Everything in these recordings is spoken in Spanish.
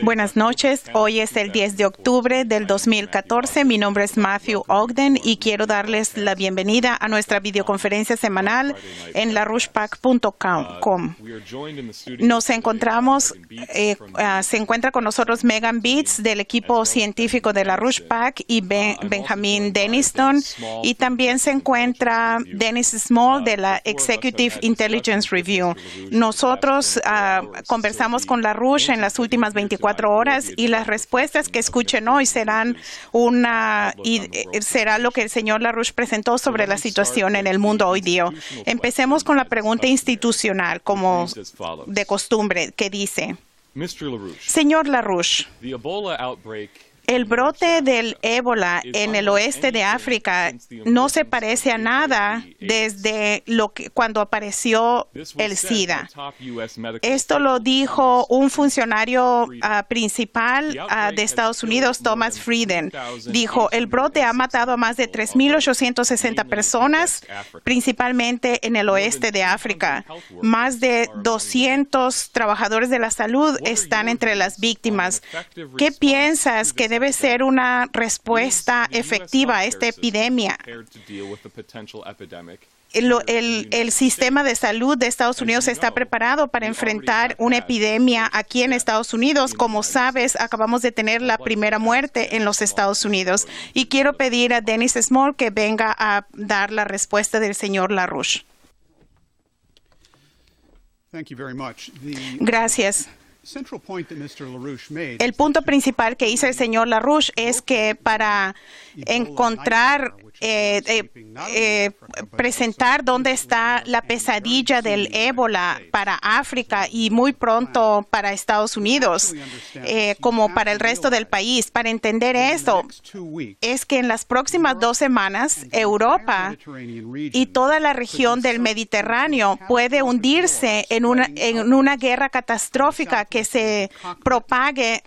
Buenas noches. Hoy es el 10 de octubre del 2014. Mi nombre es Matthew Ogden y quiero darles la bienvenida a nuestra videoconferencia semanal en larushpac.com. Nos encontramos, se encuentra con nosotros Megan Beats del equipo científico de LaRouche-PAC y Benjamin Denniston, y también se encuentra Dennis Small de la Executive Intelligence Review. Nosotros conversamos con LaRouche en las últimas 24 horas y las respuestas que escuchen hoy será lo que el señor LaRouche presentó sobre la situación en el mundo hoy día. Empecemos con la pregunta institucional, como de costumbre, que dice: Señor LaRouche, el brote del ébola en el oeste de África no se parece a nada desde cuando apareció el SIDA. Esto lo dijo un funcionario principal de Estados Unidos, Thomas Frieden. Dijo, el brote ha matado a más de 3,860 personas, principalmente en el oeste de África. Más de 200 trabajadores de la salud están entre las víctimas. ¿Qué piensas que debe ser una respuesta efectiva a esta epidemia? El sistema de salud de Estados Unidos está preparado para enfrentar una epidemia aquí en Estados Unidos. Como sabes, acabamos de tener la primera muerte en los Estados Unidos. Y quiero pedir a Dennis Small que venga a dar la respuesta del señor LaRouche. Gracias. El punto principal que hizo el señor LaRouche es que para encontrar, presentar dónde está la pesadilla del ébola para África y muy pronto para Estados Unidos, como para el resto del país. Para entender esto, es que en las próximas 2 semanas, Europa y toda la región del Mediterráneo puede hundirse en una guerra catastrófica que se propague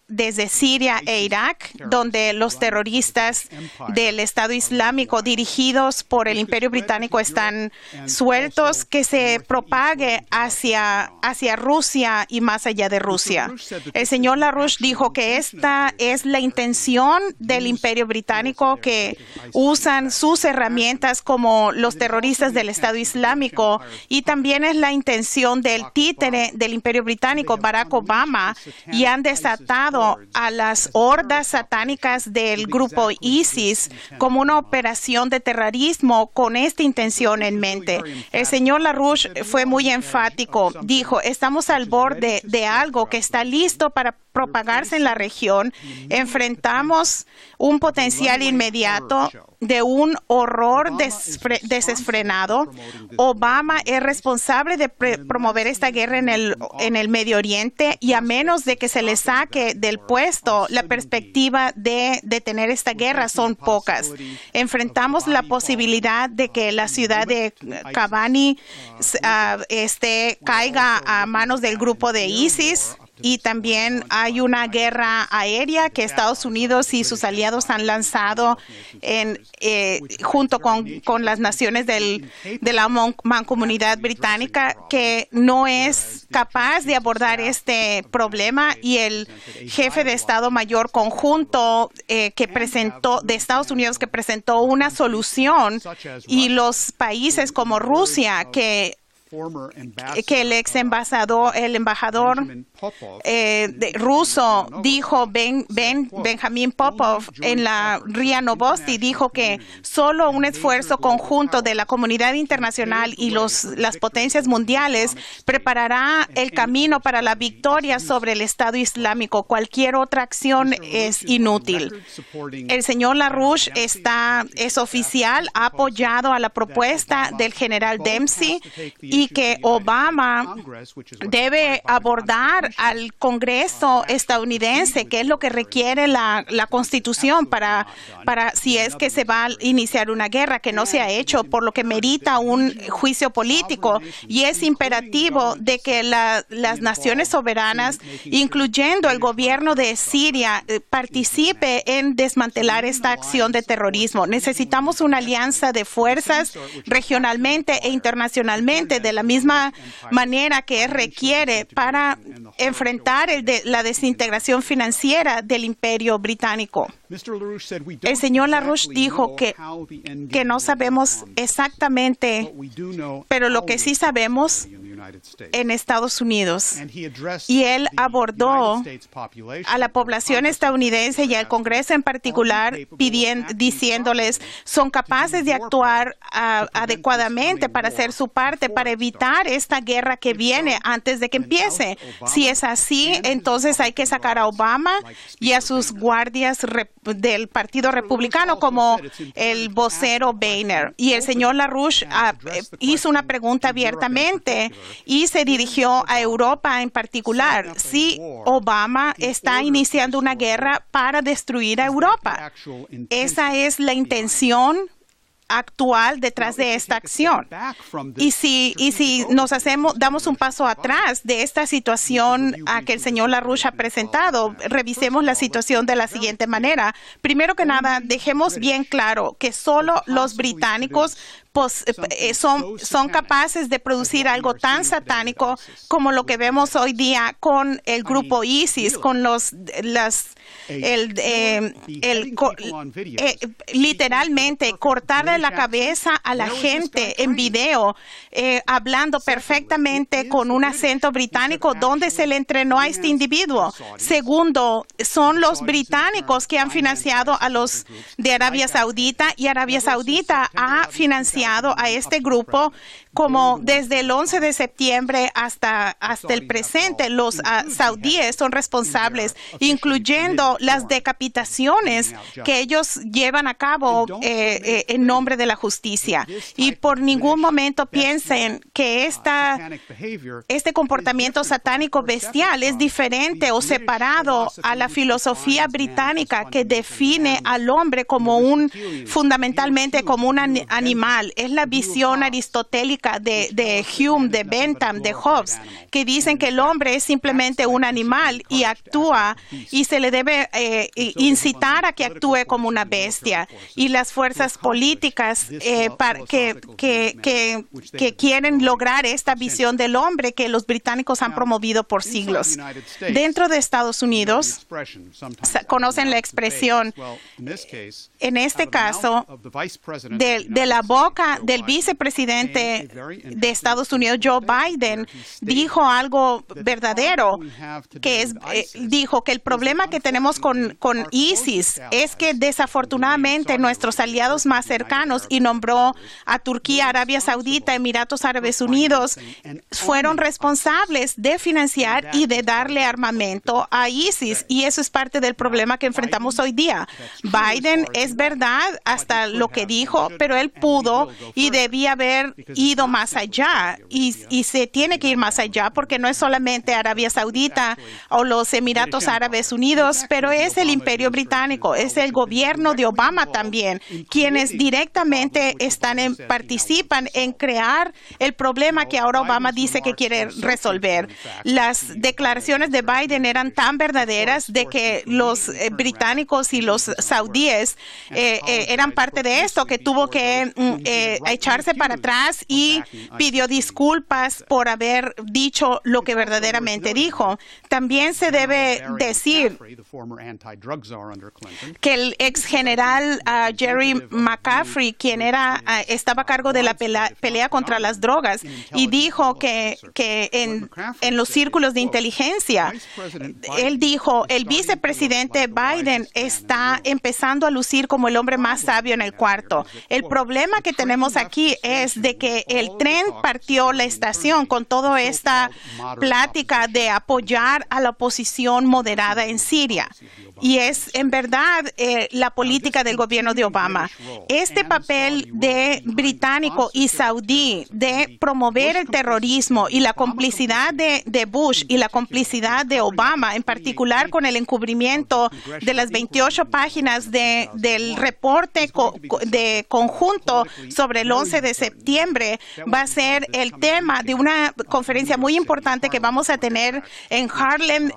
desde Siria e Irak, donde los terroristas del Estado Islámico dirigidos por el Imperio Británico están sueltos, que se propague hacia Rusia y más allá de Rusia. El señor LaRouche dijo que esta es la intención del Imperio Británico, que usan sus herramientas como los terroristas del Estado Islámico, y también es la intención del títere del Imperio Británico, Barack Obama, y han desatado a las hordas satánicas del grupo ISIS como una operación de terrorismo con esta intención en mente. El señor LaRouche fue muy enfático. Dijo, estamos al borde de algo que está listo para propagarse en la región. Enfrentamos un potencial inmediato de un horror desenfrenado. Obama es responsable de promover esta guerra en el Medio Oriente, y a menos de que se le saque del puesto, la perspectiva de detener esta guerra son pocas. Enfrentamos la posibilidad de que la ciudad de Kobani caiga a manos del grupo de ISIS. Y también hay una guerra aérea que Estados Unidos y sus aliados han lanzado junto con las naciones de la Mancomunidad Británica, que no es capaz de abordar este problema, y el jefe de Estado Mayor Conjunto de Estados Unidos que presentó una solución, y los países como Rusia, que el embajador ruso dijo, Benjamin Popov en la RIA Novosti, dijo que solo un esfuerzo conjunto de la comunidad internacional y las potencias mundiales preparará el camino para la victoria sobre el Estado Islámico. Cualquier otra acción es inútil. El señor LaRouche es oficial, ha apoyado a la propuesta del general Dempsey, y que Obama debe abordar al Congreso estadounidense, que es lo que requiere la Constitución para si es que se va a iniciar una guerra, que no se ha hecho, por lo que merita un juicio político, y es imperativo de que las naciones soberanas, incluyendo el gobierno de Siria, participe en desmantelar esta acción de terrorismo. Necesitamos una alianza de fuerzas regionalmente e internacionalmente, de la misma manera que requiere para enfrentar la desintegración financiera del imperio británico. El señor LaRouche dijo que no sabemos exactamente, pero lo que sí sabemos en Estados Unidos. Y él abordó a la población estadounidense y al Congreso en particular, diciéndoles son capaces de actuar adecuadamente para hacer su parte, para evitar esta guerra que viene antes de que empiece. Si es así, entonces hay que sacar a Obama y a sus guardias del Partido Republicano, como el vocero Boehner. Y el señor LaRouche hizo una pregunta abiertamente y se dirigió a Europa en particular. Si Obama está iniciando una guerra para destruir a Europa. Esa es la intención actual detrás de esta acción. Y si damos un paso atrás de esta situación a que el señor LaRouche ha presentado, revisemos la situación de la siguiente manera. Primero que nada, dejemos bien claro que solo los británicos son capaces de producir algo tan satánico como lo que vemos hoy día con el grupo ISIS, con literalmente cortarle la cabeza a la gente en video, hablando perfectamente con un acento británico donde se le entrenó a este individuo. Segundo, son los británicos que han financiado a los de Arabia Saudita, y Arabia Saudita ha financiado a este grupo como desde el 11 de septiembre hasta el presente. Los saudíes son responsables, incluyendo las decapitaciones que ellos llevan a cabo en nombre de la justicia. Y por ningún momento piensen que este comportamiento satánico bestial es diferente o separado a la filosofía británica que define al hombre fundamentalmente como un animal. Es la visión aristotélica de Hume, de Bentham, de Hobbes, que dicen que el hombre es simplemente un animal y actúa, y se le debe incitar a que actúe como una bestia. Y las fuerzas políticas que quieren lograr esta visión del hombre que los británicos han promovido por siglos. Dentro de Estados Unidos, conocen la expresión, en este caso, de la boca del vicepresidente de Estados Unidos, Joe Biden, dijo algo verdadero, dijo que el problema que tenemos con ISIS es que desafortunadamente nuestros aliados más cercanos, y nombró a Turquía, Arabia Saudita, Emiratos Árabes Unidos, fueron responsables de financiar y de darle armamento a ISIS, y eso es parte del problema que enfrentamos hoy día. Biden, es verdad hasta lo que dijo, pero él pudo y debía haber ido más allá, y se tiene que ir más allá, porque no es solamente Arabia Saudita o los Emiratos Árabes Unidos, pero es el Imperio Británico, es el gobierno de Obama también, quienes directamente participan en crear el problema que ahora Obama dice que quiere resolver. Las declaraciones de Biden eran tan verdaderas de que los británicos y los saudíes eran parte de esto, que tuvo que echarse para atrás y pidió disculpas por haber dicho lo que verdaderamente dijo. También se debe decir que el ex general Jerry McCaffrey, quien estaba a cargo de la pelea contra las drogas, y dijo que en los círculos de inteligencia, él dijo, el vicepresidente Biden está empezando a lucir como el hombre más sabio en el cuarto. El problema que tenemos aquí es de que el tren partió la estación con toda esta plática de apoyar a la oposición moderada en Siria. Y es en verdad la política del gobierno de Obama. Este papel de británico y saudí de promover el terrorismo y la complicidad de Bush y la complicidad de Obama, en particular con el encubrimiento de las 28 páginas del reporte de conjunto sobre el 11 de septiembre, va a ser el tema de una conferencia muy importante que vamos a tener en Harlem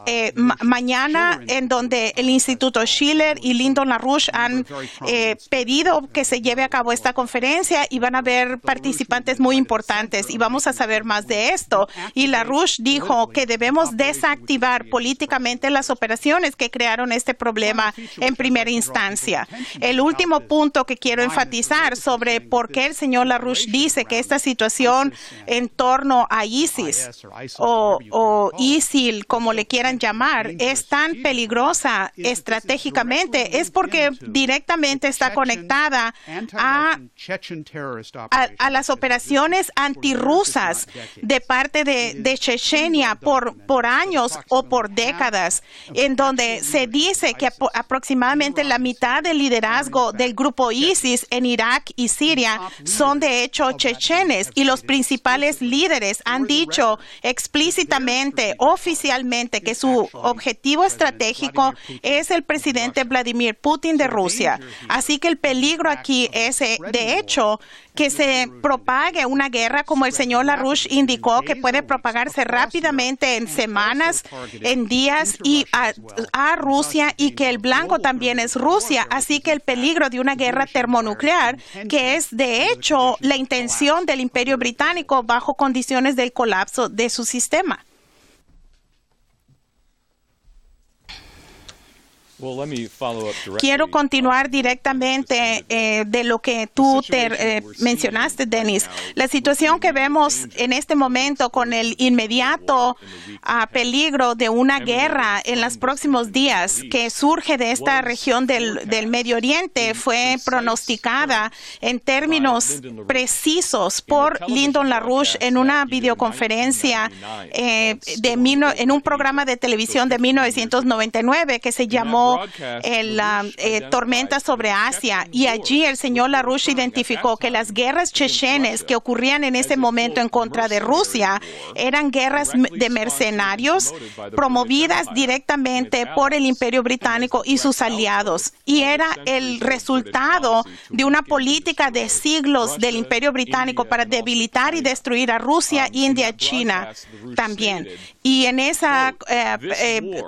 mañana, en donde el Instituto Schiller y Lyndon LaRouche han pedido que se lleve a cabo esta conferencia y van a haber participantes muy importantes y vamos a saber más de esto. Y LaRouche dijo que debemos desactivar políticamente las operaciones que crearon este problema en primera instancia. El último punto que quiero enfatizar sobre por qué el señor LaRouche dice que esta situación en torno a ISIS o ISIL, como le quieran llamar, es tan peligrosa estratégicamente, es porque directamente está conectada a las operaciones antirrusas de parte de Chechenia por años o por décadas, en donde se dice que aproximadamente la mitad del liderazgo del grupo ISIS en Irak y Siria son de hecho chechenes, y los principales líderes han dicho explícitamente, oficialmente, que su objetivo estratégico es el presidente Vladimir Putin de Rusia. Así que el peligro aquí es, de hecho, que se propague una guerra, como el señor LaRouche indicó, que puede propagarse rápidamente en semanas, en días, y a Rusia, y que el blanco también es Rusia. Así que el peligro de una guerra termonuclear, que es de hecho la intención del Imperio Británico bajo condiciones del colapso de su sistema. Quiero continuar directamente de lo que tú mencionaste, Dennis. La situación que vemos en este momento con el inmediato peligro de una guerra en los próximos días que surge de esta región del Medio Oriente fue pronosticada en términos precisos por Lyndon LaRouche en una videoconferencia en un programa de televisión de 1999 que se llamó Tormenta sobre Asia, y allí el señor LaRouche identificó que las guerras chechenes que ocurrían en ese momento en contra de Rusia eran guerras de mercenarios promovidas directamente por el Imperio Británico y sus aliados, y era el resultado de una política de siglos del Imperio Británico para debilitar y destruir a Rusia, India, China también. Y en esa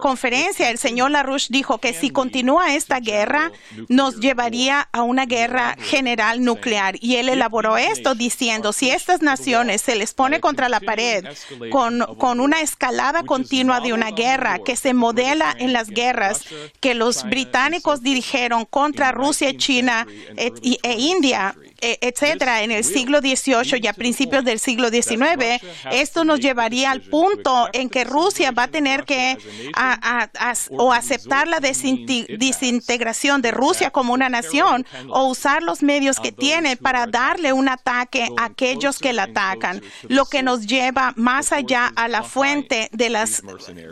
conferencia el señor LaRouche dijo que si continúa esta guerra, nos llevaría a una guerra general nuclear. Y él elaboró esto diciendo, si estas naciones se les pone contra la pared con una escalada continua de una guerra que se modela en las guerras que los británicos dirigieron contra Rusia, China e India, etcétera, en el siglo XVIII y a principios del siglo XIX, esto nos llevaría al punto en que Rusia va a tener que aceptar la desintegración de Rusia como una nación o usar los medios que tiene para darle un ataque a aquellos que la atacan, lo que nos lleva más allá a la fuente de las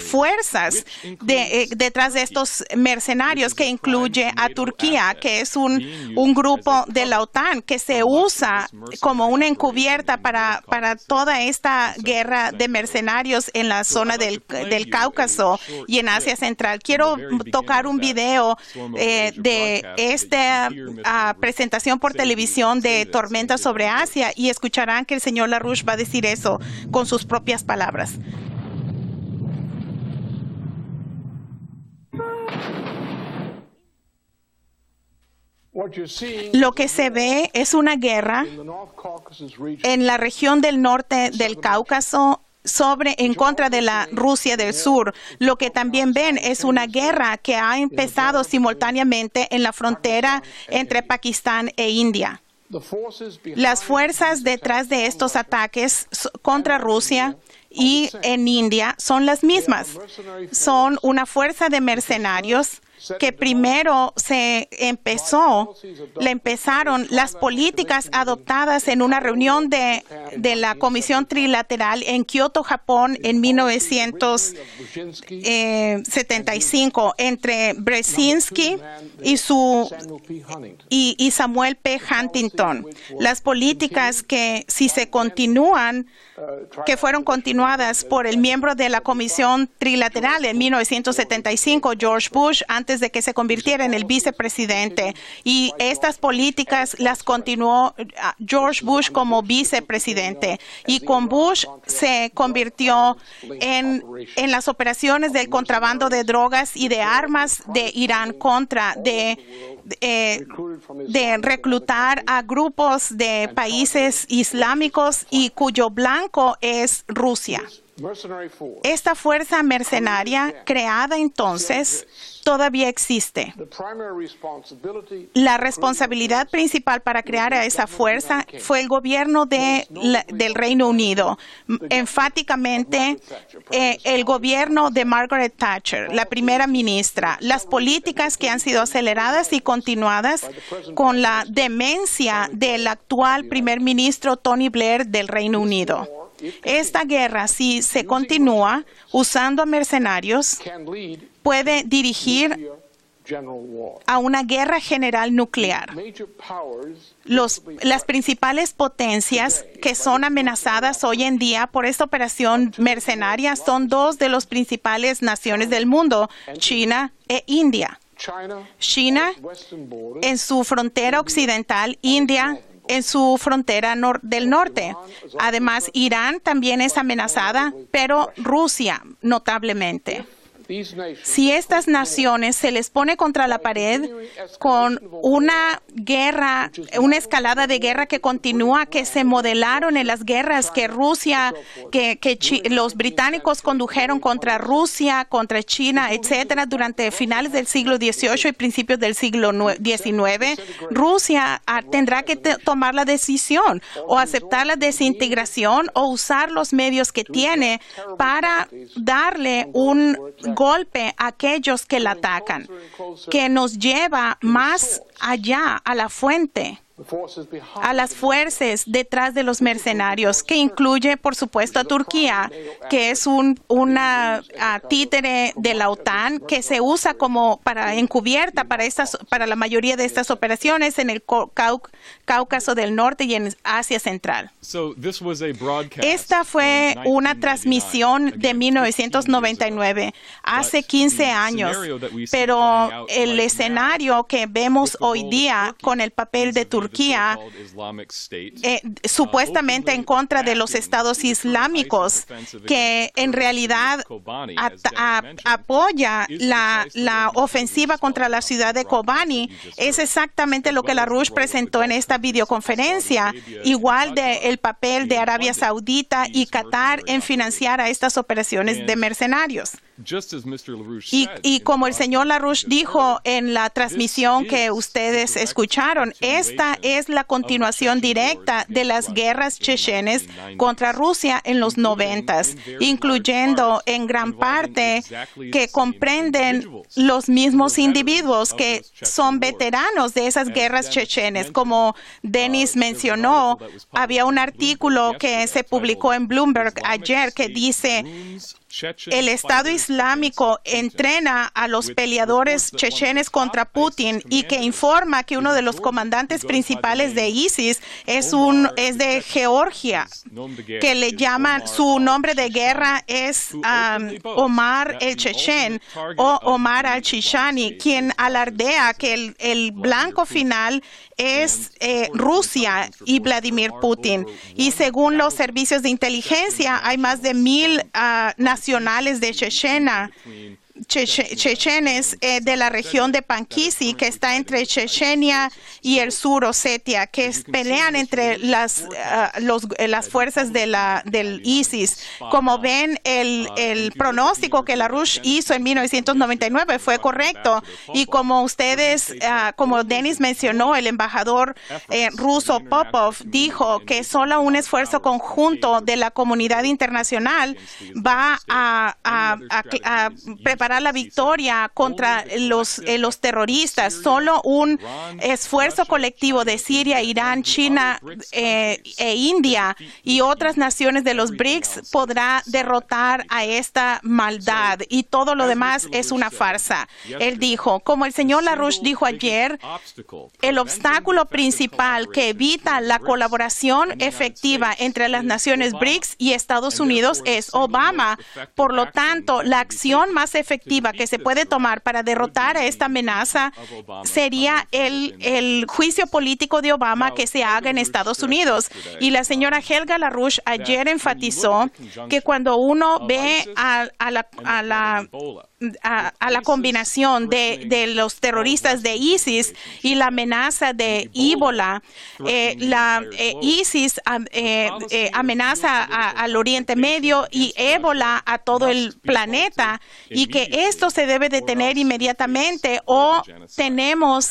fuerzas detrás de estos mercenarios, que incluye a Turquía, que es un grupo de la OTAN que se usa como una encubierta para toda esta guerra de mercenarios en la zona del Cáucaso y en Asia Central. Quiero tocar un video de esta presentación por televisión de Tormenta sobre Asia, y escucharán que el señor LaRouche va a decir eso con sus propias palabras. Lo que se ve es una guerra en la región del norte del Cáucaso en contra de la Rusia del Sur. Lo que también ven es una guerra que ha empezado simultáneamente en la frontera entre Pakistán e India. Las fuerzas detrás de estos ataques contra Rusia y en India son las mismas. Son una fuerza de mercenarios que primero empezaron las políticas adoptadas en una reunión de la Comisión Trilateral en Kioto, Japón, en 1975, entre Brzezinski y Samuel P. Huntington. Las políticas que, si se continúan, que fueron continuadas continuadas por el miembro de la Comisión Trilateral en 1975, George Bush, antes de que se convirtiera en el vicepresidente. Y estas políticas las continuó George Bush como vicepresidente. Y con Bush se convirtió en las operaciones del contrabando de drogas y de armas de Irán contra de reclutar a grupos de países islámicos y cuyo blanco es Rusia. Esta fuerza mercenaria creada entonces todavía existe. La responsabilidad principal para crear a esa fuerza fue el gobierno del Reino Unido, enfáticamente el gobierno de Margaret Thatcher, la primera ministra, las políticas que han sido aceleradas y continuadas con la demencia del actual primer ministro Tony Blair del Reino Unido. Esta guerra, si se continúa usando a mercenarios, puede dirigir a una guerra general nuclear. Las principales potencias que son amenazadas hoy en día por esta operación mercenaria son dos de las principales naciones del mundo, China e India. China en su frontera occidental, India en su frontera del norte. Además, Irán también es amenazada, pero Rusia notablemente. Si estas naciones se les pone contra la pared con una guerra, una escalada de guerra que continúa, que se modelaron en las guerras que Rusia, los británicos condujeron contra Rusia, contra China, etcétera, durante finales del siglo XVIII y principios del siglo XIX, Rusia tendrá que tomar la decisión o aceptar la desintegración o usar los medios que tiene para darle un golpe a aquellos que la atacan, que nos lleva más allá a la fuente, a las fuerzas detrás de los mercenarios, que incluye, por supuesto, a Turquía, que es una títere de la OTAN que se usa como para encubierta para la mayoría de estas operaciones en el Cáucaso del Norte y en Asia Central. Esta fue una transmisión de 1999, hace 15 años, pero el escenario que vemos hoy día con el papel de Turquía, supuestamente en contra de los estados islámicos, que en realidad apoya la ofensiva contra la ciudad de Kobani, es exactamente lo que LaRouche presentó en esta videoconferencia, igual del papel de Arabia Saudita y Qatar en financiar a estas operaciones de mercenarios. Y como el señor LaRouche dijo en la transmisión que ustedes escucharon, esta es la continuación directa de las guerras chechenes contra Rusia en los 90s, incluyendo en gran parte que comprenden los mismos individuos que son veteranos de esas guerras chechenes. Como Denis mencionó, había un artículo que se publicó en Bloomberg ayer que dice: el Estado Islámico entrena a los peleadores chechenes contra Putin, y que informa que uno de los comandantes principales de ISIS es de Georgia, que le llaman, su nombre de guerra es Omar el Chechen o Omar al-Chishani, quien alardea que el blanco final es Rusia y Vladimir Putin. Y según los servicios de inteligencia, hay más de 1,000 nacionales de chechenes de la región de Pankisi, que está entre Chechenia y el sur Osetia, que pelean entre las fuerzas del ISIS. Como ven, el pronóstico que LaRouche hizo en 1999 fue correcto, y como ustedes, como Denis mencionó, el embajador ruso Popov dijo que solo un esfuerzo conjunto de la comunidad internacional va a preparar lograr la victoria contra los terroristas. Solo un esfuerzo colectivo de Siria, Irán, China e India y otras naciones de los BRICS podrá derrotar a esta maldad, y todo lo demás es una farsa. Él dijo, como el señor LaRouche dijo ayer, el obstáculo principal que evita la colaboración efectiva entre las naciones BRICS y Estados Unidos es Obama. Por lo tanto, la acción más efectiva que se puede tomar para derrotar a esta amenaza sería el juicio político de Obama que se haga en Estados Unidos. Y la señora Helga LaRouche ayer enfatizó que cuando uno ve a la combinación de los terroristas de ISIS y la amenaza de ébola, ISIS amenaza al Oriente Medio y ébola a todo el planeta, y que esto se debe detener inmediatamente o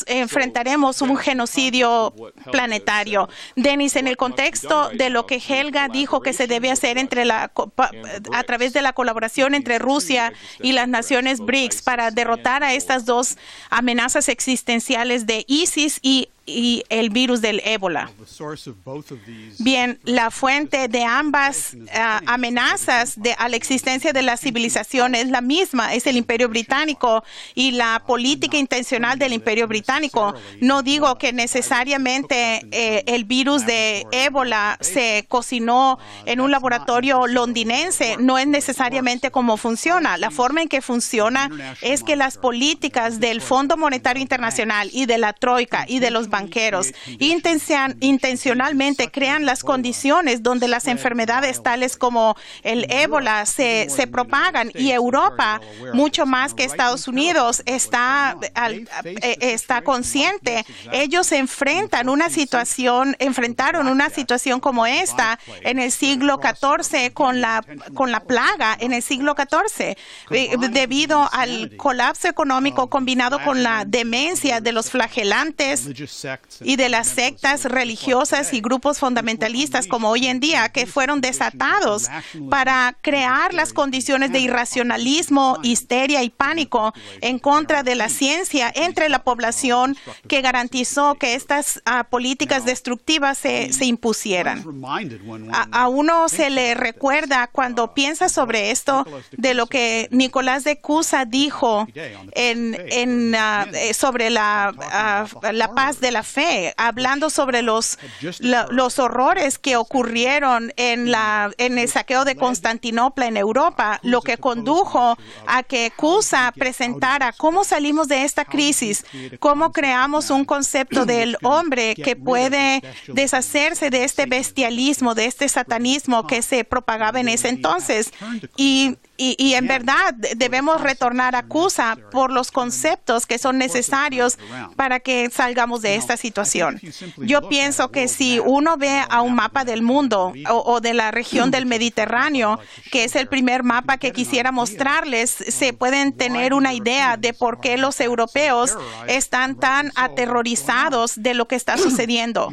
enfrentaremos un genocidio planetario. Dennis, en el contexto de lo que Helga dijo que se debe hacer a través de la colaboración entre Rusia y las naciones BRICS para derrotar a estas dos amenazas existenciales de ISIS y el virus del ébola. Bien, la fuente de ambas amenazas a la existencia de la civilización es la misma, es el Imperio Británico y la política intencional del Imperio Británico. No digo que necesariamente el virus de ébola se cocinó en un laboratorio londinense, no es necesariamente cómo funciona. La forma en que funciona es que las políticas del Fondo Monetario Internacional y de la Troika y de los banqueros intencionalmente crean las condiciones donde las enfermedades tales como el ébola se propagan, y Europa, mucho más que Estados Unidos, está consciente. Ellos enfrentaron una situación como esta en el siglo XIV con la plaga en el siglo XIV, debido al colapso económico combinado con la demencia de los flagelantes y de las sectas religiosas y grupos fundamentalistas como hoy en día, que fueron desatados para crear las condiciones de irracionalismo, histeria y pánico en contra de la ciencia entre la población, que garantizó que estas políticas destructivas se impusieran. A uno se le recuerda, cuando piensa sobre esto, de lo que Nicolás de Cusa dijo sobre la paz de la fe, hablando sobre los horrores que ocurrieron en el saqueo de Constantinopla en Europa, lo que condujo a que Cusa presentara cómo salimos de esta crisis, cómo creamos un concepto del hombre que puede deshacerse de este bestialismo, de este satanismo que se propagaba en ese entonces. Y en verdad debemos retornar a Cusa por los conceptos que son necesarios para que salgamos de esta situación. Yo pienso que si uno ve a un mapa del mundo o de la región del Mediterráneo, que es el primer mapa que quisiera mostrarles, se pueden tener una idea de por qué los europeos están tan aterrorizados de lo que está sucediendo.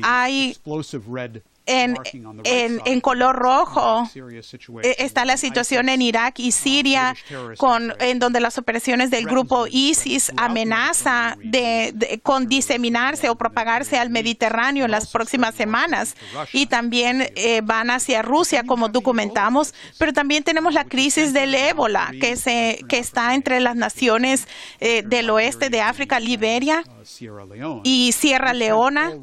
Hay en color rojo está la situación en Irak y Siria, en donde las operaciones del grupo ISIS amenaza con diseminarse o propagarse al Mediterráneo en las próximas semanas, y también van hacia Rusia, como documentamos. Pero también tenemos la crisis del ébola que está entre las naciones del oeste de África, Liberia y Sierra Leona,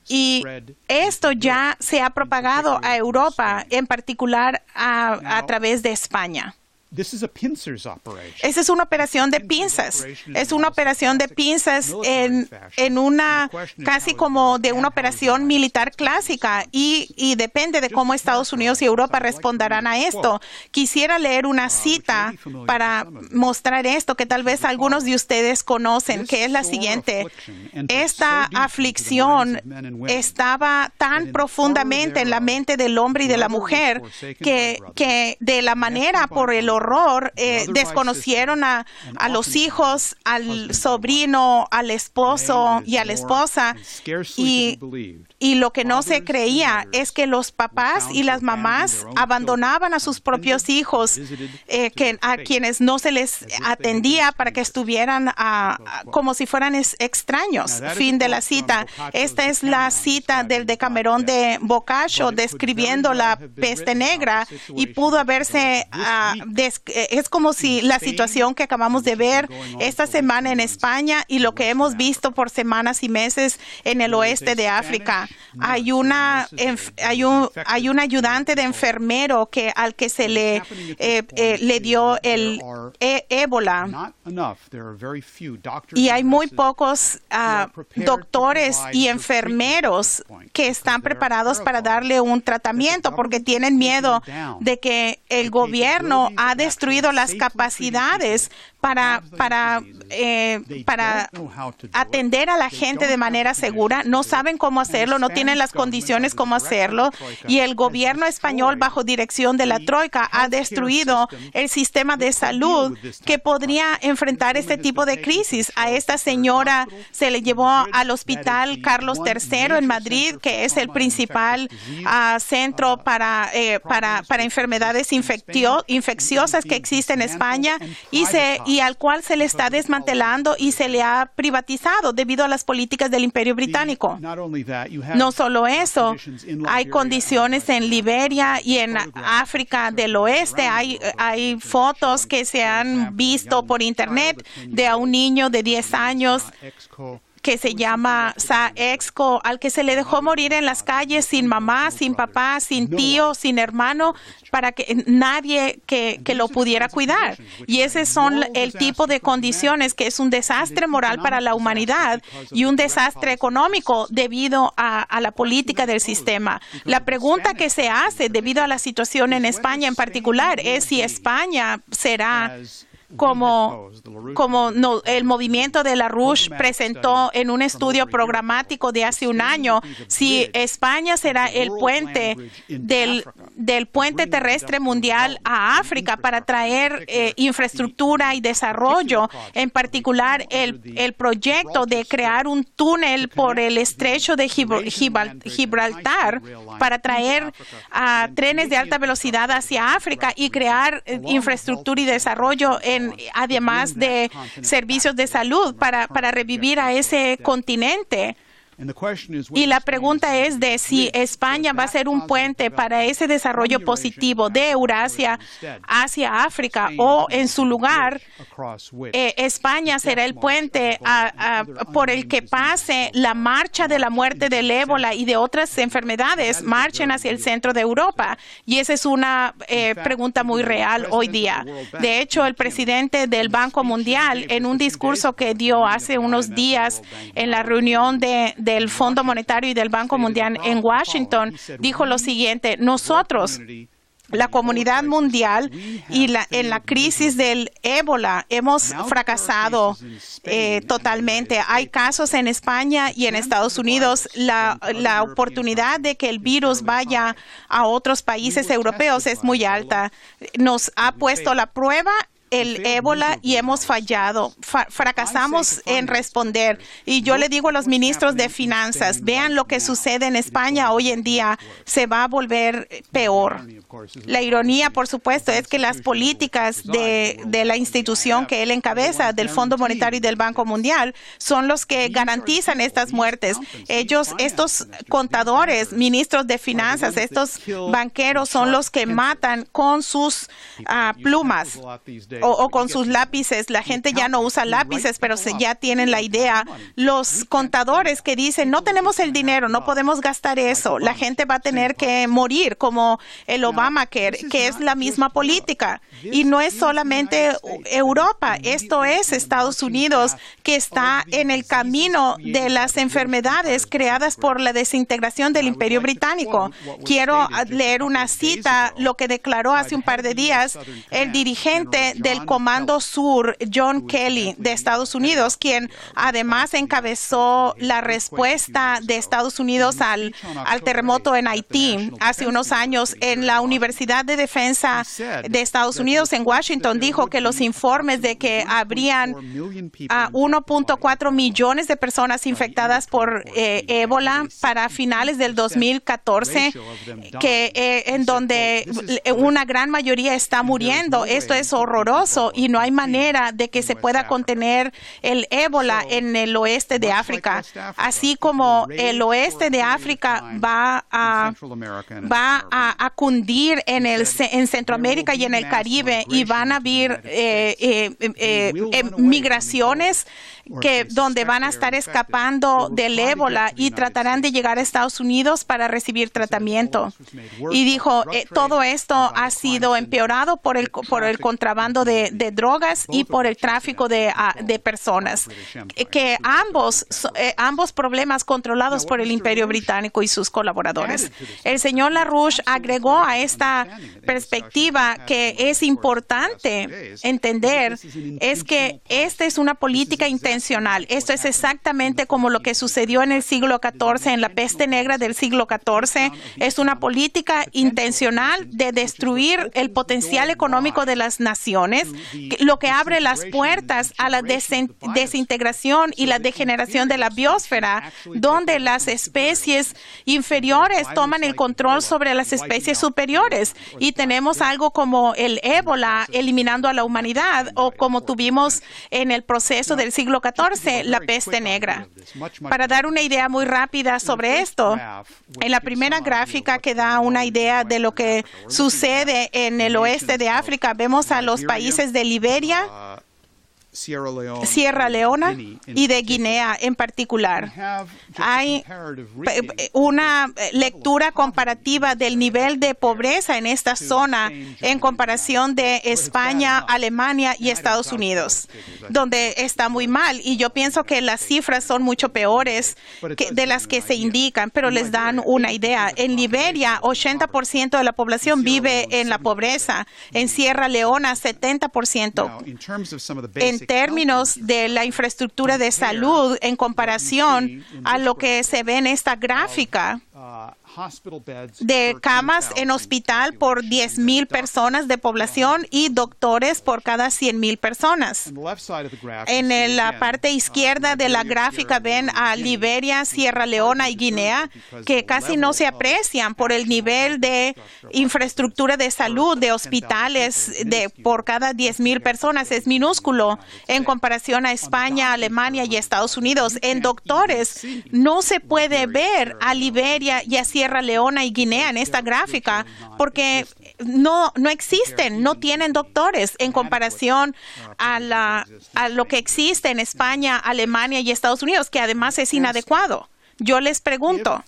y esto ya se ha propagado a Europa, en particular a través de España. Esa es una operación de pinzas. Es una operación de pinzas en una casi como de una operación militar clásica, y depende de cómo Estados Unidos y Europa responderán a esto. Quisiera leer una cita para mostrar esto que tal vez algunos de ustedes conocen, que es la siguiente. Esta aflicción estaba tan profundamente en la mente del hombre y de la mujer que de la manera por el horror desconocieron a los hijos, al sobrino, al esposo y a la esposa, y Y lo que no se creía es que los papás y las mamás abandonaban a sus propios hijos, a quienes no se les atendía para que estuvieran como si fueran extraños. Fin de la cita. Esta es la cita del Decamerón de Boccaccio describiendo la peste negra y pudo haberse... es como si la situación que acabamos de ver esta semana en España y lo que hemos visto por semanas y meses en el oeste de África. Hay un ayudante de enfermero al que se le dio el ébola. Y hay muy pocos doctores y enfermeros que están preparados para darle un tratamiento porque tienen miedo de que el gobierno ha destruido las capacidades para atender a la gente de manera segura. No saben cómo hacerlo, no tienen las condiciones cómo hacerlo. Y el gobierno español, bajo dirección de la Troika, ha destruido el sistema de salud que podría enfrentar este tipo de crisis. A esta señora se le llevó al Hospital Carlos III en Madrid, que es el principal centro para enfermedades infecciosas que existe en España, y al cual se le está desmantelando y se le ha privatizado debido a las políticas del Imperio Británico. No solo eso, hay condiciones en Liberia y en África del Oeste. Hay fotos que se han visto por internet de a un niño de 10 años que se llama Sa Exco, al que se le dejó morir en las calles sin mamá, sin papá, sin tío, sin hermano, para que nadie que lo pudiera cuidar. Y esos son el tipo de condiciones que es un desastre moral para la humanidad y un desastre económico debido a la política del sistema. La pregunta que se hace debido a la situación en España en particular es si España será como el movimiento de LaRouche presentó en un estudio programático de hace un año, si España será el puente del puente terrestre mundial a África para traer infraestructura y desarrollo, en particular el proyecto de crear un túnel por el estrecho de Gibraltar para traer trenes de alta velocidad hacia África y crear infraestructura y desarrollo además de servicios de salud para revivir a ese continente. Y la pregunta es de si España va a ser un puente para ese desarrollo positivo de Eurasia hacia África, o en su lugar España será el puente por el que pase la marcha de la muerte del ébola y de otras enfermedades, marchen hacia el centro de Europa. Y esa es una pregunta muy real hoy día. De hecho, el presidente del Banco Mundial, en un discurso que dio hace unos días en la reunión del Fondo Monetario y del Banco Mundial en Washington, dijo lo siguiente: nosotros, la comunidad mundial, en la crisis del ébola hemos fracasado totalmente. Hay casos en España y en Estados Unidos. La oportunidad de que el virus vaya a otros países europeos es muy alta. Nos ha puesto la prueba el ébola y hemos fallado. Fracasamos en responder. Y yo le digo a los ministros de Finanzas, vean lo que sucede en España hoy en día, se va a volver peor. La ironía, por supuesto, es que las políticas de la institución que él encabeza, del Fondo Monetario y del Banco Mundial, son los que garantizan estas muertes. Estos contadores, ministros de Finanzas, estos banqueros son los que matan con sus plumas o con sus lápices. La gente ya no usa lápices, pero ya tienen la idea. Los contadores que dicen, no tenemos el dinero, no podemos gastar eso, la gente va a tener que morir, como el Obamacare, que es la misma política. Y no es solamente Europa, esto es Estados Unidos, que está en el camino de las enfermedades creadas por la desintegración del Imperio Británico. Quiero leer una cita, lo que declaró hace un par de días el dirigente del Comando Sur, John Kelly, de Estados Unidos, quien además encabezó la respuesta de Estados Unidos al terremoto en Haití hace unos años. En la Universidad de Defensa de Estados Unidos en Washington dijo que los informes de que habrían 1.4 millones de personas infectadas por ébola para finales del 2014, en donde una gran mayoría está muriendo. Esto es horroroso y no hay manera de que se pueda contener el ébola en el oeste de África. Así como el oeste de África va a cundir en Centroamérica y en el Caribe, y van a haber migraciones donde van a estar escapando del ébola y tratarán de llegar a Estados Unidos para recibir tratamiento. Y dijo, todo esto ha sido empeorado por el contrabando de drogas y por el tráfico de personas, que ambos problemas controlados por el Imperio Británico y sus colaboradores. El señor LaRouche agregó a esta perspectiva que es importante entender es que esta es una política intencional. Esto es exactamente como lo que sucedió en el siglo XIV, en la peste negra del siglo XIV. Es una política intencional de destruir el potencial económico de las naciones, lo que abre las puertas a la desintegración y la degeneración de la biosfera, donde las especies inferiores toman el control sobre las especies superiores. Y tenemos algo como el ébola eliminando a la humanidad, o como tuvimos en el proceso del siglo XIV, la peste negra. Para dar una idea muy rápida sobre esto, en la primera gráfica que da una idea de lo que sucede en el oeste de África, vemos a los países de Liberia, Sierra Leona y de Guinea en particular. Hay una lectura comparativa del nivel de pobreza en esta zona en comparación de España, Alemania y Estados Unidos, donde está muy mal. Y yo pienso que las cifras son mucho peores de las que se indican, pero les dan una idea. En Liberia, 80% de la población vive en la pobreza. En Sierra Leona, 70%. En términos de la infraestructura de salud, en comparación a lo que se ve en esta gráfica, de camas en hospital por 10,000 personas de población y doctores por cada 100,000 personas. En la parte izquierda de la gráfica ven a Liberia, Sierra Leona y Guinea, que casi no se aprecian por el nivel de infraestructura de salud, de hospitales por cada 10,000 personas. Es minúsculo en comparación a España, Alemania y Estados Unidos. En doctores no se puede ver a Liberia y a Sierra Leona y Guinea en esta gráfica porque no existen, no tienen doctores en comparación a lo que existe en España, Alemania y Estados Unidos, que además es inadecuado. Yo les pregunto,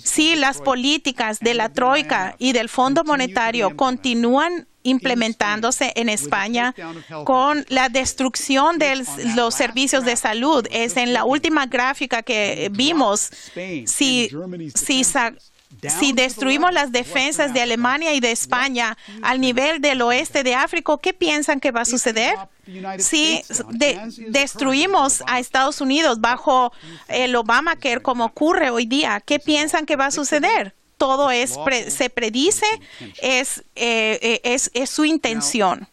si las políticas de la Troika y del Fondo Monetario continúan implementándose en España con la destrucción de los servicios de salud. Es en la última gráfica que vimos, si destruimos las defensas de Alemania y de España al nivel del oeste de África, ¿qué piensan que va a suceder? Si destruimos a Estados Unidos bajo el Obamacare como ocurre hoy día, ¿qué piensan que va a suceder? Todo se predice, es su intención.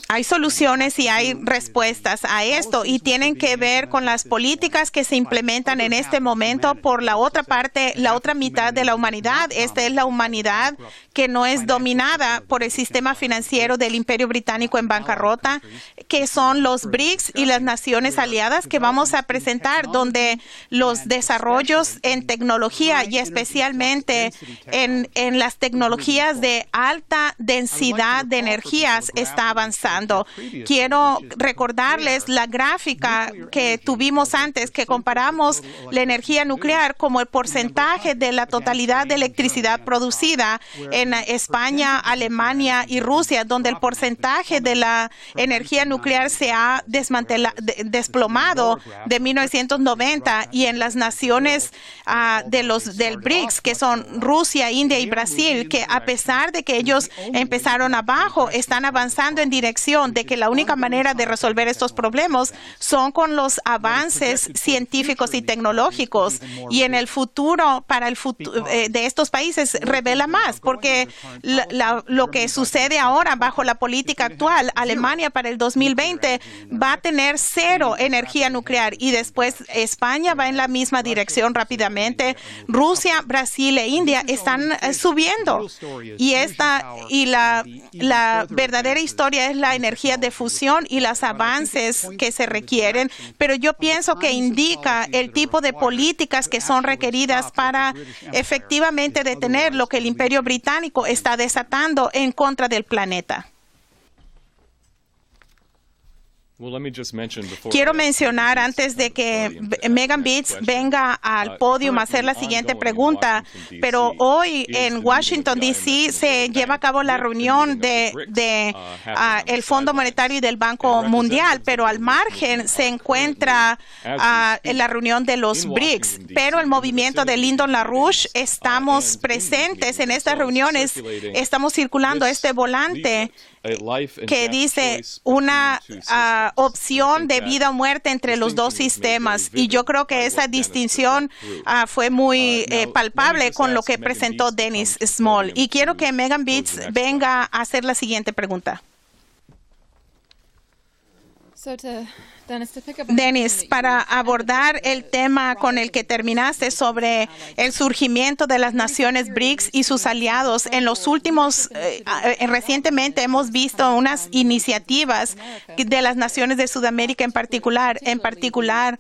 Hay soluciones y hay respuestas a esto, y tienen que ver con las políticas que se implementan en este momento por la otra parte, la otra mitad de la humanidad. Esta es la humanidad que no es dominada por el sistema financiero del Imperio Británico en bancarrota, que son los BRICS y las naciones aliadas que vamos a presentar, donde los desarrollos en tecnología y especialmente en las tecnologías de alta alta densidad de energías está avanzando. Quiero recordarles la gráfica que tuvimos antes, que comparamos la energía nuclear como el porcentaje de la totalidad de electricidad producida en España, Alemania y Rusia, donde el porcentaje de la energía nuclear se ha desplomado de 1990, y en las naciones del BRICS, que son Rusia, India y Brasil, que a pesar de que ellos empezaron abajo, están avanzando en dirección de que la única manera de resolver estos problemas son con los avances científicos y tecnológicos, y en el futuro, para el futuro de estos países, revela más, porque lo que sucede ahora bajo la política actual, Alemania para el 2020 va a tener 0 energía nuclear, y después España va en la misma dirección rápidamente. Rusia, Brasil e India están subiendo, y la verdadera historia es la energía de fusión y los avances que se requieren, pero yo pienso que indica el tipo de políticas que son requeridas para efectivamente detener lo que el Imperio Británico está desatando en contra del planeta. Quiero mencionar, antes de que Megan Beats venga al podio, a hacer la siguiente pregunta, pero hoy en Washington, D.C. se lleva a cabo la reunión el Fondo Monetario y del Banco Mundial, pero al margen se encuentra en la reunión de los BRICS, pero el movimiento de Lyndon LaRouche estamos presentes en estas reuniones. Estamos circulando este volante que dice una opción de vida o muerte entre los dos sistemas, y yo creo que esa distinción fue muy palpable con lo que presentó Dennis Small. Y quiero que Megan Beats venga a hacer la siguiente pregunta. Dennis, para abordar el tema con el que terminaste sobre el surgimiento de las naciones BRICS y sus aliados, en los últimos, recientemente hemos visto unas iniciativas de las naciones de Sudamérica en particular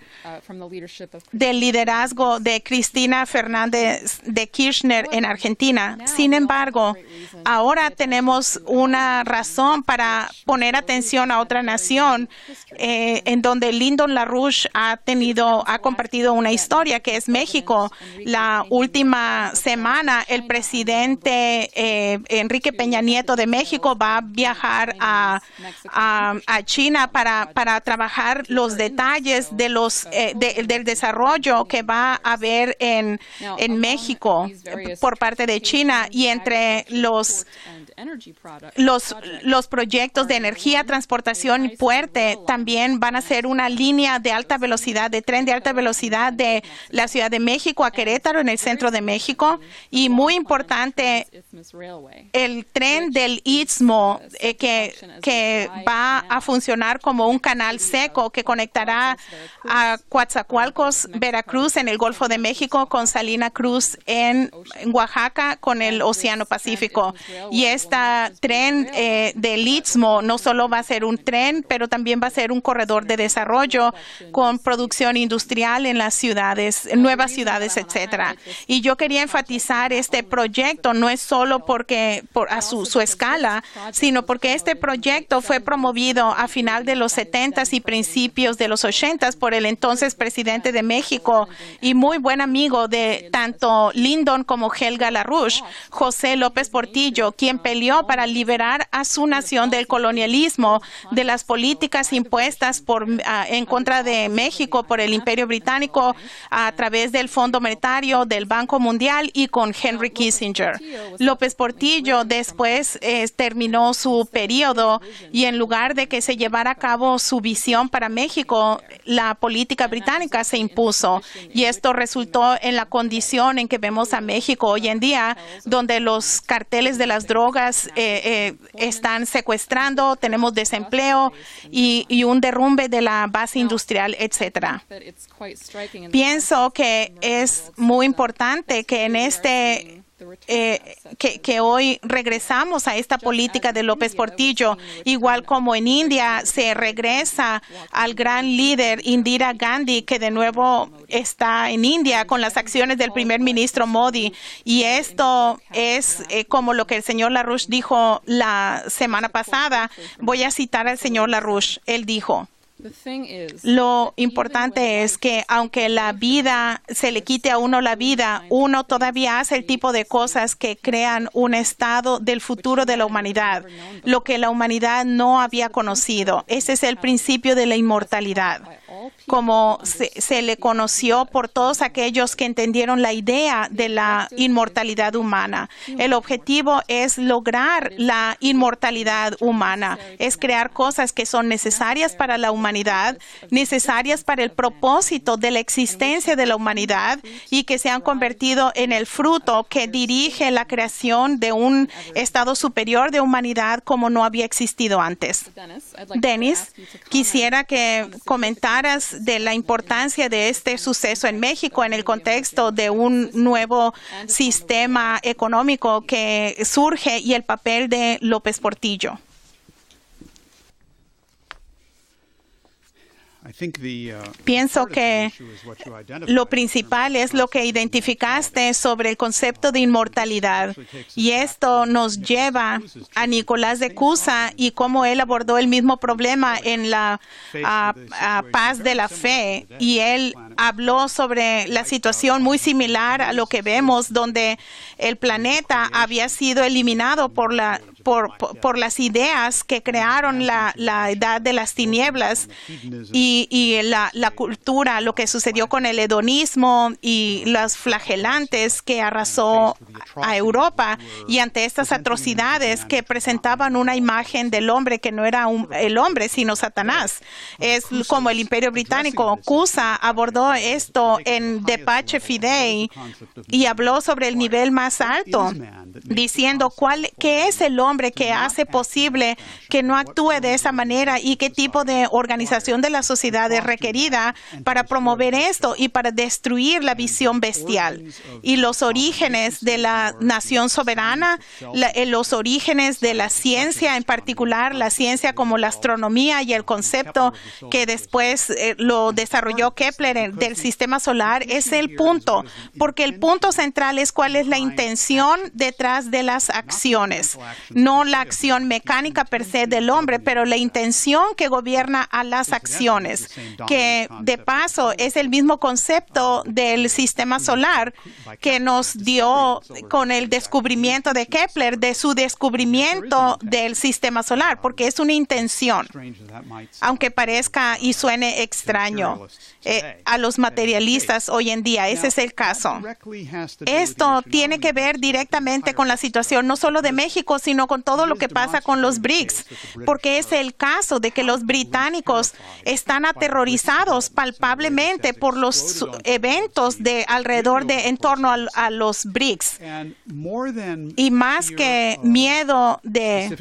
del liderazgo de Cristina Fernández de Kirchner en Argentina. Sin embargo, ahora tenemos una razón para poner atención a otra nación en donde Lyndon LaRouche ha compartido una historia, que es México. La última semana, el presidente Enrique Peña Nieto de México va a viajar a China para trabajar los detalles del desarrollo que va a haber en México por parte de China, y entre los proyectos de energía, transportación y puerto también van a ser una línea de alta velocidad, de tren de alta velocidad de la Ciudad de México a Querétaro, en el centro de México, y muy importante, el tren del Istmo que va a funcionar como un canal seco que conectará a Coatzacoalcos, Veracruz, en el Golfo de México, con Salina Cruz en Oaxaca, con el Océano Pacífico. Y este tren del Istmo no solo va a ser un tren, pero también va a ser un corredor de desarrollo con producción industrial en las ciudades, nuevas ciudades, etcétera. Y yo quería enfatizar este proyecto, no es solo por su escala, sino porque este proyecto fue promovido a final de los 70s y principios de los 80s por el entonces presidente de México y muy buen amigo de tanto Lyndon como Helga LaRouche, José López Portillo, quien peleó para liberar a su nación del colonialismo, de las políticas impuestas en contra de México por el Imperio Británico a través del Fondo Monetario, del Banco Mundial y con Henry Kissinger. López Portillo después terminó su periodo, y en lugar de que se llevara a cabo su visión para México, la política británica se impuso, y esto resultó en la condición en que vemos a México hoy en día, donde los carteles de las drogas están secuestrando, tenemos desempleo y un derrumbe de la base industrial, etcétera. Pienso que es muy importante que en este que hoy regresamos a esta política de López Portillo, igual como en India se regresa al gran líder Indira Gandhi, que de nuevo está en India con las acciones del primer ministro Modi. Y esto es como lo que el señor LaRouche dijo la semana pasada. Voy a citar al señor LaRouche. Él dijo: lo importante es que aunque la vida se le quite a uno la vida, uno todavía hace el tipo de cosas que crean un estado del futuro de la humanidad, lo que la humanidad no había conocido. Ese es el principio de la inmortalidad, como se le conoció por todos aquellos que entendieron la idea de la inmortalidad humana. El objetivo es lograr la inmortalidad humana, es crear cosas que son necesarias para la humanidad, necesarias para el propósito de la existencia de la humanidad y que se han convertido en el fruto que dirige la creación de un estado superior de humanidad como no había existido antes. Dennis, quisiera que comentaras de la importancia de este suceso en México en el contexto de un nuevo sistema económico que surge y el papel de López Portillo. Pienso que lo principal es lo que identificaste sobre el concepto de inmortalidad, y esto nos lleva a Nicolás de Cusa y cómo él abordó el mismo problema en la paz de la fe, y él habló sobre la situación muy similar a lo que vemos, donde el planeta había sido eliminado por las ideas que crearon la edad de las tinieblas y la cultura, lo que sucedió con el hedonismo y los flagelantes que arrasó a Europa, y ante estas atrocidades que presentaban una imagen del hombre que no era el hombre, sino Satanás. Es como el Imperio Británico. Cusa abordó esto en De Pace Fidei y habló sobre el nivel más alto, diciendo qué es el hombre que hace posible que no actúe de esa manera y qué tipo de organización de la sociedad es requerida para promover esto y para destruir la visión bestial. Y los orígenes de la nación soberana, los orígenes de la ciencia, en particular la ciencia como la astronomía y el concepto que después lo desarrolló Kepler del sistema solar, es el punto, porque el punto central es cuál es la intención detrás de las acciones. No la acción mecánica per se del hombre, pero la intención que gobierna a las acciones, que de paso es el mismo concepto del sistema solar que nos dio con el descubrimiento de Kepler, de su descubrimiento del sistema solar, porque es una intención, aunque parezca y suene extraño a los materialistas hoy en día. Ese es el caso. Esto tiene que ver directamente con la situación no solo de México, sino con todo lo que pasa con los BRICS, porque es el caso de que los británicos están aterrorizados palpablemente por los eventos en torno a los BRICS. Y más que miedo de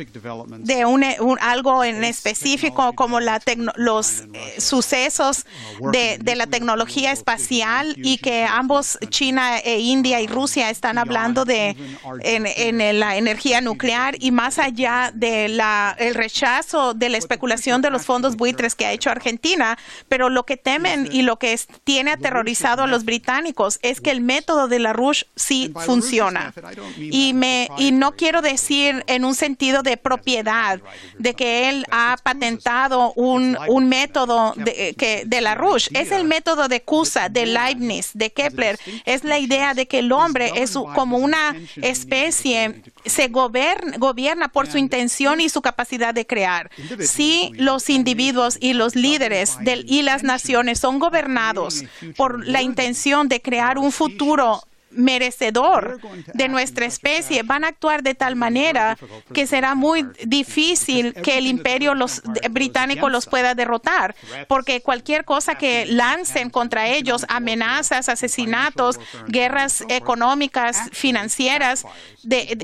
algo en específico como los sucesos de la tecnología espacial, y que ambos, China e India y Rusia, están hablando en la energía nuclear, y más allá de el rechazo de la especulación de los fondos buitres que ha hecho Argentina. Pero lo que temen y lo que tiene aterrorizado a los británicos es que el método de LaRouche sí funciona. Y no quiero decir en un sentido de propiedad, de que él ha patentado un método de LaRouche. Es el método de Cusa, de Leibniz, de Kepler. Es la idea de que el hombre es como una especie, se gobierna por su intención y su capacidad de crear. Si los individuos y los líderes y las naciones son gobernados por la intención de crear un futuro merecedor de nuestra especie, van a actuar de tal manera que será muy difícil que el imperio británico los pueda derrotar, porque cualquier cosa que lancen contra ellos, amenazas, asesinatos, guerras económicas, financieras,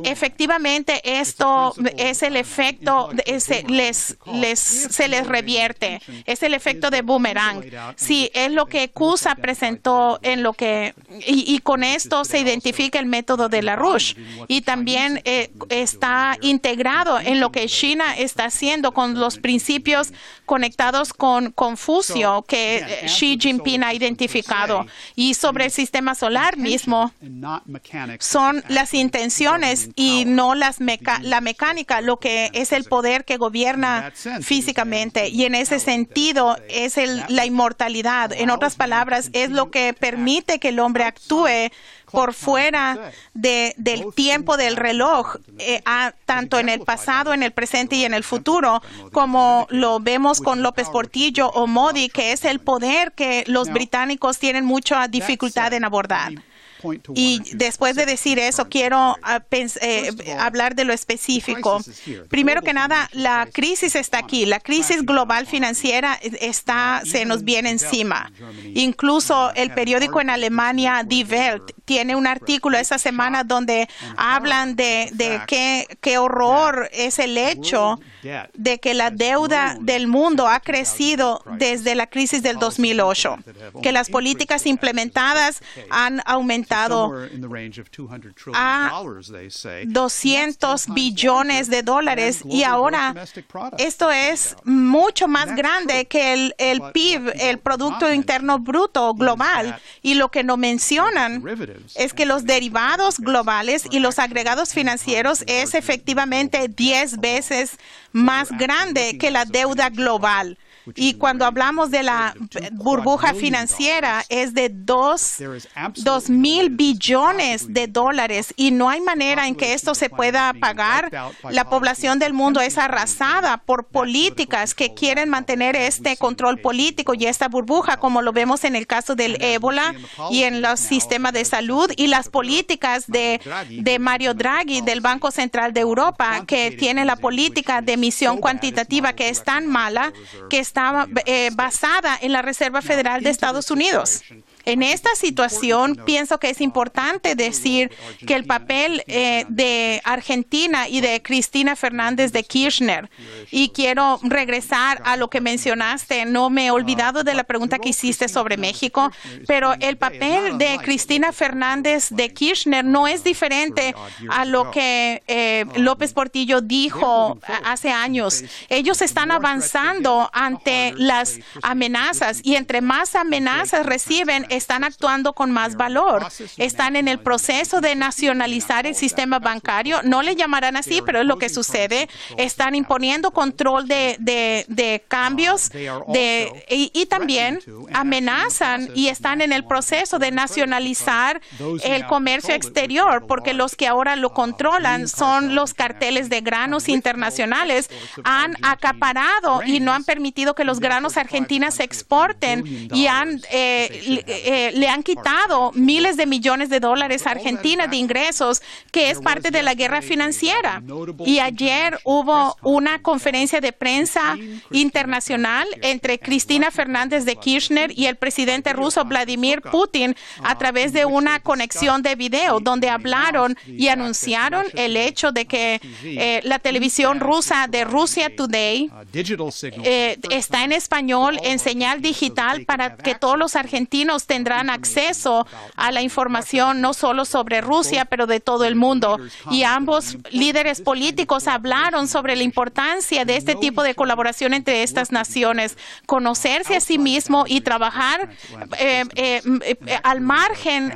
efectivamente esto es el efecto, se les revierte, es el efecto de boomerang. Sí, es lo que Cusa presentó y con esto eso se identifica el método de LaRouche y también está integrado en lo que China está haciendo con los principios conectados con Confucio que Xi Jinping ha identificado. Y sobre el sistema solar mismo, son las intenciones y no la mecánica lo que es el poder que gobierna físicamente. Y en ese sentido es la inmortalidad. En otras palabras, es lo que permite que el hombre actúe por fuera del tiempo del reloj, tanto en el pasado, en el presente y en el futuro, como lo vemos con López Portillo o Modi, que es el poder que los británicos tienen mucha dificultad en abordar. Y después de decir eso, quiero hablar de lo específico. Primero que nada, la crisis está aquí. La crisis global financiera se nos viene encima. Incluso el periódico en Alemania, Die Welt, tiene un artículo esta semana donde hablan de qué horror es el hecho de que la deuda del mundo ha crecido desde la crisis del 2008, que las políticas implementadas han aumentado a 200 billones de dólares y ahora esto es mucho más grande que el PIB, el Producto Interno Bruto global. Y lo que no mencionan es que los derivados globales y los agregados financieros es efectivamente 10 veces más grande que la deuda global. Y cuando hablamos de la burbuja financiera es de 2,000 billones de dólares y no hay manera en que esto se pueda pagar. La población del mundo es arrasada por políticas que quieren mantener este control político y esta burbuja, como lo vemos en el caso del ébola y en los sistemas de salud y las políticas de Mario Draghi del Banco Central de Europa, que tiene la política de emisión cuantitativa que es tan mala que está basada en la Reserva Federal de Estados Unidos. En esta situación, pienso que es importante decir que el papel de Argentina y de Cristina Fernández de Kirchner, y quiero regresar a lo que mencionaste, no me he olvidado de la pregunta que hiciste sobre México, pero el papel de Cristina Fernández de Kirchner no es diferente a lo que López Portillo dijo hace años. Ellos están avanzando ante las amenazas y entre más amenazas reciben, están actuando con más valor. Están en el proceso de nacionalizar el sistema bancario. No le llamarán así, pero es lo que sucede. Están imponiendo control de cambios y también amenazan y están en el proceso de nacionalizar el comercio exterior, porque los que ahora lo controlan son los carteles de granos internacionales. Han acaparado y no han permitido que los granos argentinos se exporten y le han quitado miles de millones de dólares a Argentina de ingresos, que es parte de la guerra financiera. Y ayer hubo una conferencia de prensa internacional entre Cristina Fernández de Kirchner y el presidente ruso Vladimir Putin a través de una conexión de video donde hablaron y anunciaron el hecho de que la televisión rusa de Russia Today está en español en señal digital para que todos los argentinos tendrán acceso a la información no solo sobre Rusia, pero de todo el mundo. Y ambos líderes políticos hablaron sobre la importancia de este tipo de colaboración entre estas naciones, conocerse a sí mismo y trabajar al margen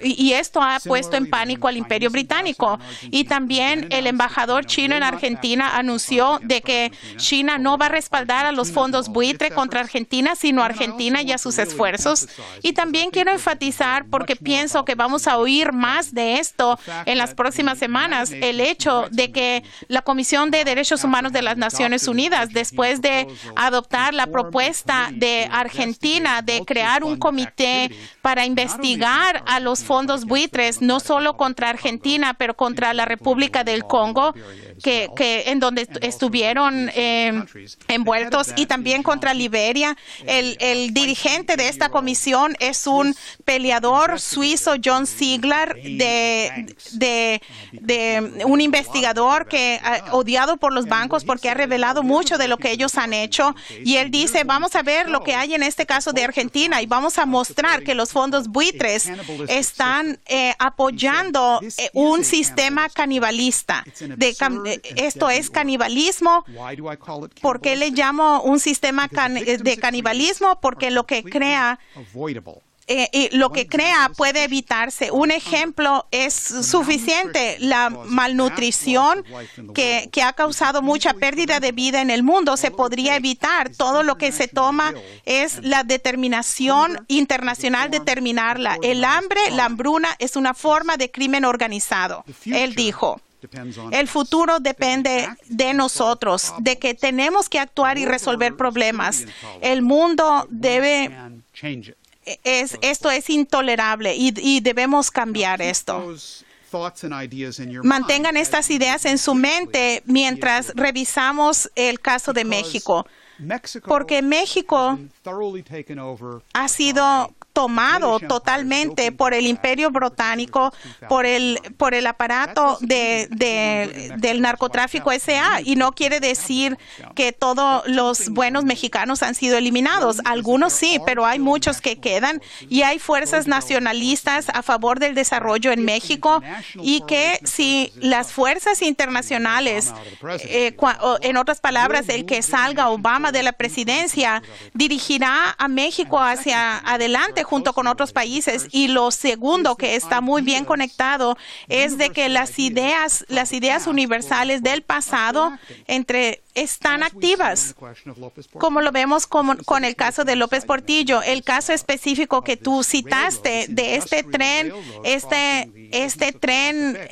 y esto ha puesto en pánico al Imperio Británico. Y también el embajador chino en Argentina anunció de que China no va a respaldar a los fondos buitre contra Argentina, sino a Argentina y a sus esfuerzos. Y también quiero enfatizar, porque pienso que vamos a oír más de esto en las próximas semanas, el hecho de que la Comisión de Derechos Humanos de las Naciones Unidas, después de adoptar la propuesta de Argentina de crear un comité para investigar a los fondos buitres, no solo contra Argentina, pero contra la República del Congo, en donde estuvieron envueltos, y también contra Liberia. El dirigente dirigente de esta comisión es un peleador suizo, John Ziegler, un investigador que odiado por los bancos porque ha revelado mucho de lo que ellos han hecho. Y él dice, vamos a ver lo que hay en este caso de Argentina y vamos a mostrar que los fondos buitres están apoyando un sistema canibalista. Esto es canibalismo. ¿Por qué le llamo un sistema de canibalismo? Porque lo que crea puede evitarse. Un ejemplo es suficiente. La malnutrición que ha causado mucha pérdida de vida en el mundo se podría evitar. Todo lo que se toma es la determinación internacional de terminarla. El hambre, la hambruna, es una forma de crimen organizado. Él dijo. El futuro depende de nosotros, de que tenemos que actuar y resolver problemas. El mundo debe... Esto es intolerable y debemos cambiar esto. Mantengan estas ideas en su mente mientras revisamos el caso de México, porque México ha sido tomado totalmente por el Imperio Británico, por el aparato del narcotráfico S.A. Y no quiere decir que todos los buenos mexicanos han sido eliminados. Algunos sí, pero hay muchos que quedan y hay fuerzas nacionalistas a favor del desarrollo en México y que si las fuerzas internacionales, en otras palabras, el que salga Obama de la presidencia, dirigirá a México hacia adelante junto con otros países. Y lo segundo, que está muy bien conectado, es de que las ideas universales del pasado están activas, como lo vemos con el caso de López Portillo. El caso específico que tú citaste de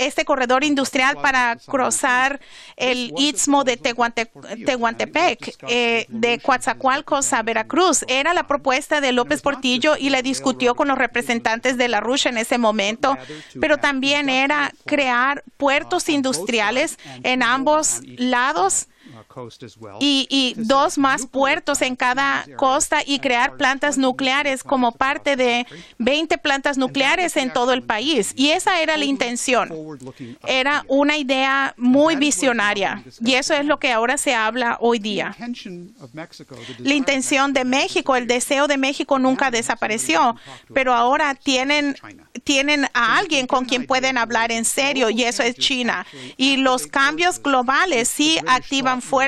este corredor industrial para cruzar el istmo de Tehuantepec, de Coatzacoalcos a Veracruz, era la propuesta de López Portillo y la discutió con los representantes de LaRouche en ese momento, pero también era crear puertos industriales en ambos lados y 2 más puertos en cada costa y crear plantas nucleares como parte de 20 plantas nucleares en todo el país. Y esa era la intención. Era una idea muy visionaria y eso es lo que ahora se habla hoy día. La intención de México, el deseo de México nunca desapareció, pero ahora tienen a alguien con quien pueden hablar en serio y eso es China. Y los cambios globales sí activan fuerzas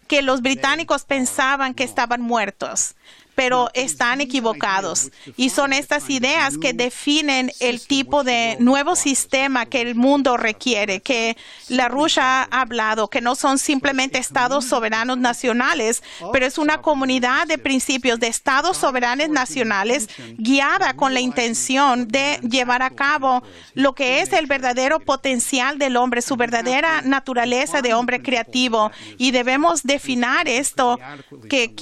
que los británicos pensaban que estaban muertos, pero están equivocados. Y son estas ideas que definen el tipo de nuevo sistema que el mundo requiere, que LaRouche ha hablado, que no son simplemente estados soberanos nacionales, pero es una comunidad de principios de estados soberanos nacionales guiada con la intención de llevar a cabo lo que es el verdadero potencial del hombre, su verdadera naturaleza de hombre creativo. Y debemos definir esto que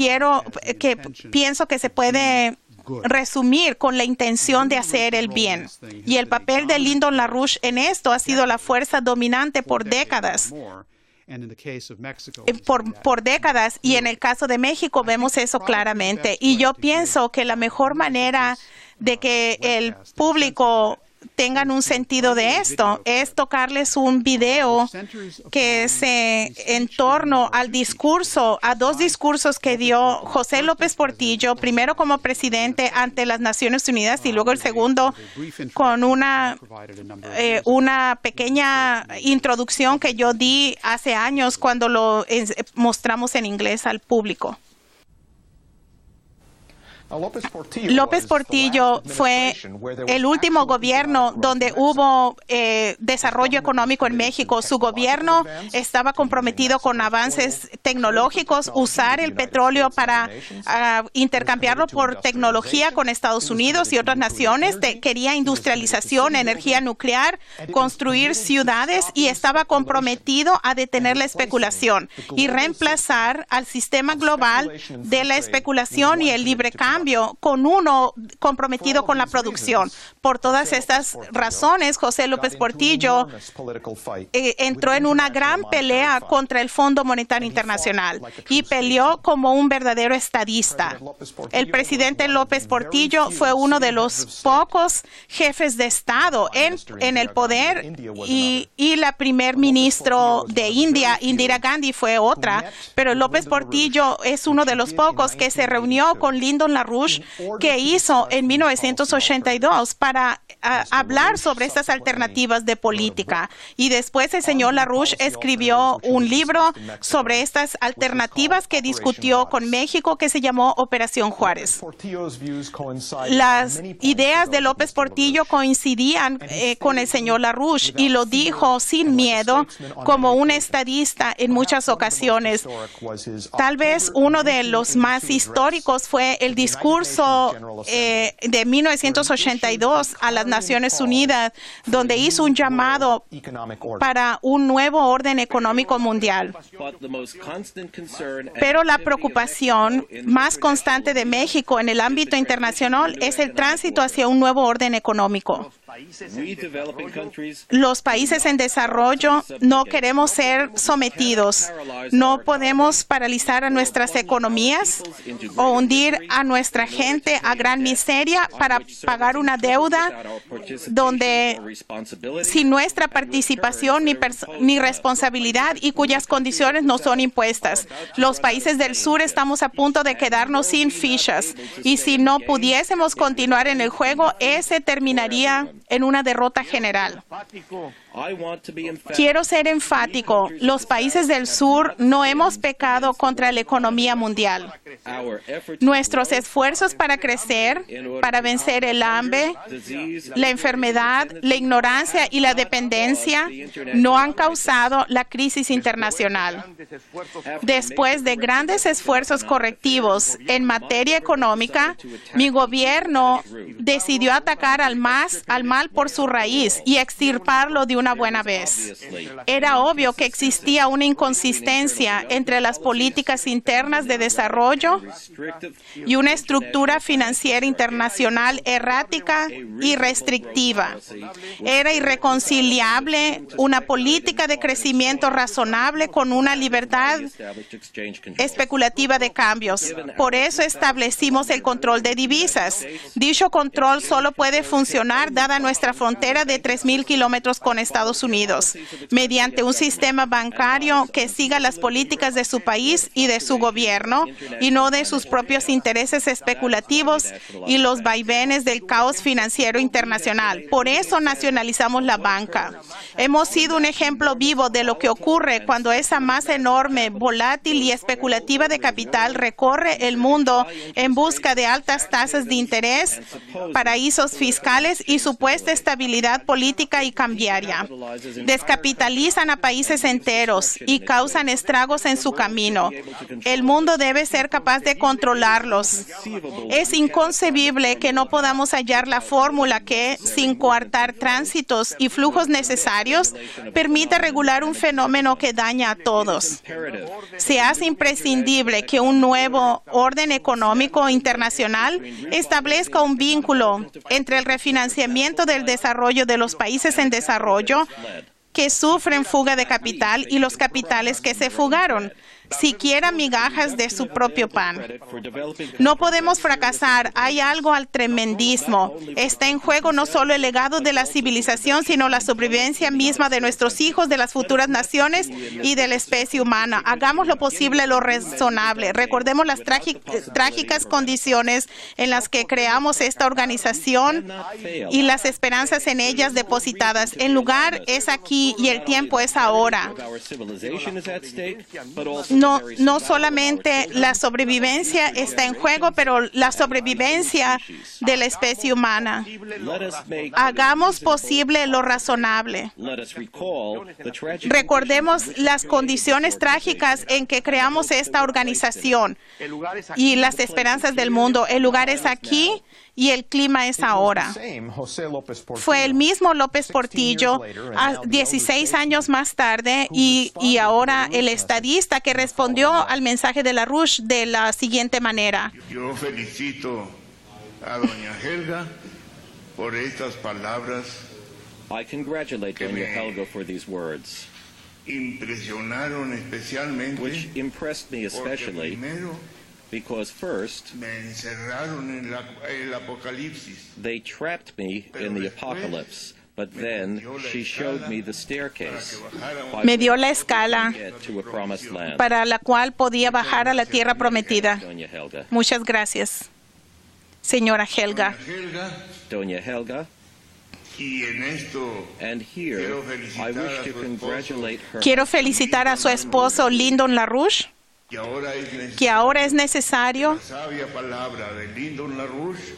pienso que se puede resumir con la intención de hacer el bien. Y el papel de Lyndon LaRouche en esto ha sido la fuerza dominante por décadas. Por décadas, y en el caso de México vemos eso claramente. Y yo pienso que la mejor manera de que el público tengan un sentido de esto es tocarles un video que en torno al discurso, a 2 discursos que dio José López Portillo, primero como presidente ante las Naciones Unidas y luego el segundo con una pequeña introducción que yo di hace años cuando lo mostramos en inglés al público. López Portillo fue el último gobierno donde hubo desarrollo económico en México. Su gobierno estaba comprometido con avances tecnológicos, usar el petróleo para intercambiarlo por tecnología con Estados Unidos y otras naciones. Quería industrialización, energía nuclear, construir ciudades y estaba comprometido a detener la especulación y reemplazar al sistema global de la especulación y el libre cambio cambio con uno comprometido con la producción. Por todas estas razones, José López Portillo entró en una gran pelea contra el Fondo Monetario Internacional y peleó como un verdadero estadista. El presidente López Portillo fue uno de los pocos jefes de Estado en el poder y la primer ministro de India, Indira Gandhi, fue otra, pero López Portillo es uno de los pocos que se reunió con Lyndon LaRouche, que hizo en 1982 para hablar sobre estas alternativas de política. Y después el señor LaRouche escribió un libro sobre estas alternativas que discutió con México, que se llamó Operación Juárez. Las ideas de López Portillo coincidían con el señor LaRouche y lo dijo sin miedo como un estadista en muchas ocasiones. Tal vez uno de los más históricos fue el discurso de 1982 a las Naciones Unidas, donde hizo un llamado para un nuevo orden económico mundial. Pero la preocupación más constante de México en el ámbito internacional es el tránsito hacia un nuevo orden económico. Los países en desarrollo no queremos ser sometidos. No podemos paralizar a nuestras economías o hundir a nuestra gente a gran miseria para pagar una deuda donde sin nuestra participación ni responsabilidad y cuyas condiciones no son impuestas. Los países del sur estamos a punto de quedarnos sin fichas y si no pudiésemos continuar en el juego, ese terminaría en una derrota general. Quiero ser enfático. Los países del sur no hemos pecado contra la economía mundial. Nuestros esfuerzos para crecer, para vencer el hambre, la enfermedad, la ignorancia y la dependencia no han causado la crisis internacional. Después de grandes esfuerzos correctivos en materia económica, mi gobierno decidió atacar al mal por su raíz y extirparlo de una buena vez. Era obvio que existía una inconsistencia entre las políticas internas de desarrollo y una estructura financiera internacional errática y restrictiva. Era irreconciliable una política de crecimiento razonable con una libertad especulativa de cambios. Por eso establecimos el control de divisas. Dicho control solo puede funcionar dada nuestra frontera de 3,000 kilómetros con Estados Unidos, mediante un sistema bancario que siga las políticas de su país y de su gobierno y no de sus propios intereses especulativos y los vaivenes del caos financiero internacional. Por eso nacionalizamos la banca. Hemos sido un ejemplo vivo de lo que ocurre cuando esa masa enorme, volátil y especulativa de capital recorre el mundo en busca de altas tasas de interés, paraísos fiscales y supuesta estabilidad política y cambiaria. Descapitalizan a países enteros y causan estragos en su camino. El mundo debe ser capaz de controlarlos. Es inconcebible que no podamos hallar la fórmula que, sin coartar tránsitos y flujos necesarios, permita regular un fenómeno que daña a todos. Se hace imprescindible que un nuevo orden económico internacional establezca un vínculo entre el refinanciamiento del desarrollo de los países en desarrollo que sufren fuga de capital y los capitales que se fugaron, siquiera migajas de su propio pan. No podemos fracasar. Hay algo al tremendismo. Está en juego no solo el legado de la civilización, sino la sobrevivencia misma de nuestros hijos, de las futuras naciones y de la especie humana. Hagamos lo posible, lo razonable. Recordemos las trágicas condiciones en las que creamos esta organización y las esperanzas en ellas depositadas. El lugar es aquí y el tiempo es ahora. No solamente la sobrevivencia está en juego, pero la sobrevivencia de la especie humana. Hagamos posible lo razonable. Recordemos las condiciones trágicas en que creamos esta organización y las esperanzas del mundo. El lugar es aquí y el clima es ahora. Fue el mismo López Portillo 16 años más tarde y ahora el estadista que respondió al mensaje de LaRouche de la siguiente manera. Yo felicito a doña Helga por estas palabras. I congratulate Doña Helga for these words, impresionaron especialmente, which impressed me especially primero, because first, me encerraron en el Apocalipsis. they trapped me in the apocalypse, but then she showed me the staircase by Me dio la escala which to get to a promised land. para la cual podía bajar a la tierra prometida. Doña Helga. Muchas gracias, señora Helga. Doña Helga. Y en esto And here, I wish to congratulate her. Quiero felicitar a su esposo Lyndon LaRouche, que ahora es necesario la sabia palabra de Lyndon LaRouche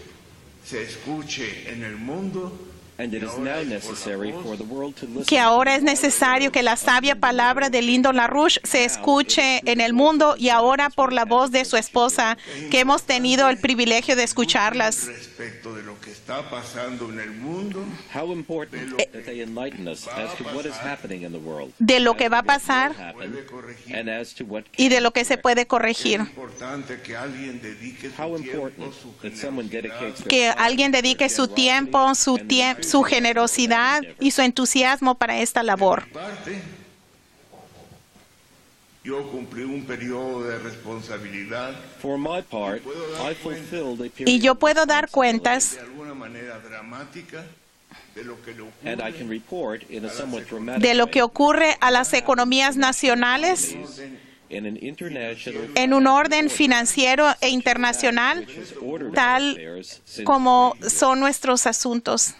se escuche en el mundo. And it is now necessary for the world to listen. que ahora es necesario que la sabia palabra de Lyndon LaRouche se escuche en el mundo y ahora por la voz de su esposa, que hemos tenido el privilegio de escucharlas. Respecto de lo que está pasando en el mundo, How important that they enlighten us as to what is happening in the world, De lo que va a pasar happen, and as to what y de lo que se puede corregir. importante que alguien dedique how su tiempo, important su that someone dedicates their Que alguien dedique su tiempo, su generosidad y su entusiasmo para esta labor. parte. Yo cumplí un periodo de responsabilidad For my part, I fulfilled a Y period yo puedo dar cuentas de alguna manera dramática de lo que le and I ocurre can report in a somewhat dramatic de lo que way ocurre a las economías nacionales in an international en un orden financiero e internacional, which has ordered our tal affairs since como the beginning. son nuestros asuntos.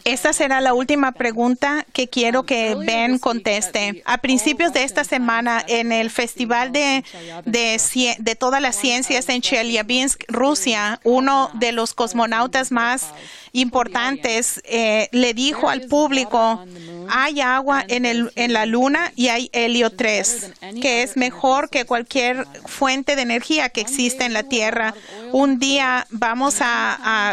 Esta será la última pregunta que quiero que Ben conteste. A principios de esta semana, en el Festival de todas las ciencias en Chelyabinsk, Rusia, uno de los cosmonautas más importantes le dijo al público: hay agua en la Luna y hay helio 3, que es mejor que cualquier fuente de energía que existe en la Tierra. Un día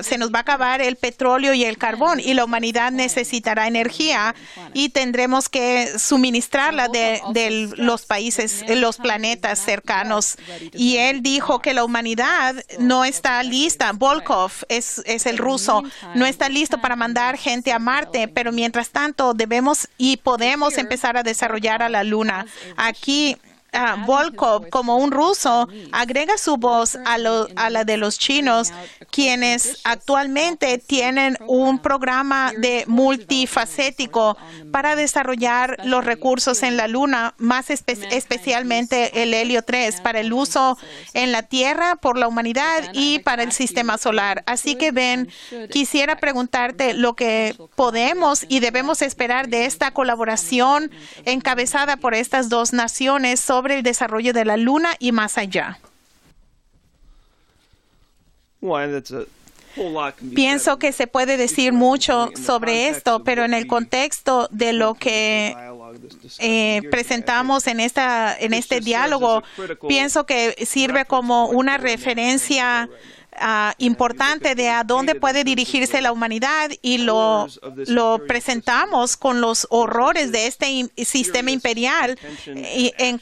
se nos va a acabar el petróleo y el carbón y la humanidad necesitará energía y tendremos que suministrarla de los países, los planetas cercanos. Y él dijo que la humanidad no está lista. Volkov es el ruso. No está listo para mandar gente a Marte, pero mientras tanto debemos y podemos empezar a desarrollar a la Luna. Aquí Volkov, como un ruso, agrega su voz a la de los chinos, quienes actualmente tienen un programa multifacético para desarrollar los recursos en la Luna, más especialmente el helio 3, para el uso en la Tierra por la humanidad y para el sistema solar. Así que, Ben, quisiera preguntarte lo que podemos y debemos esperar de esta colaboración encabezada por estas dos naciones sobre el desarrollo de la Luna y más allá. Pienso que se puede decir mucho sobre esto, pero en el contexto de lo que presentamos en este diálogo, pienso que sirve como una referencia importante de a dónde puede dirigirse la humanidad, y lo presentamos con los horrores de este sistema imperial en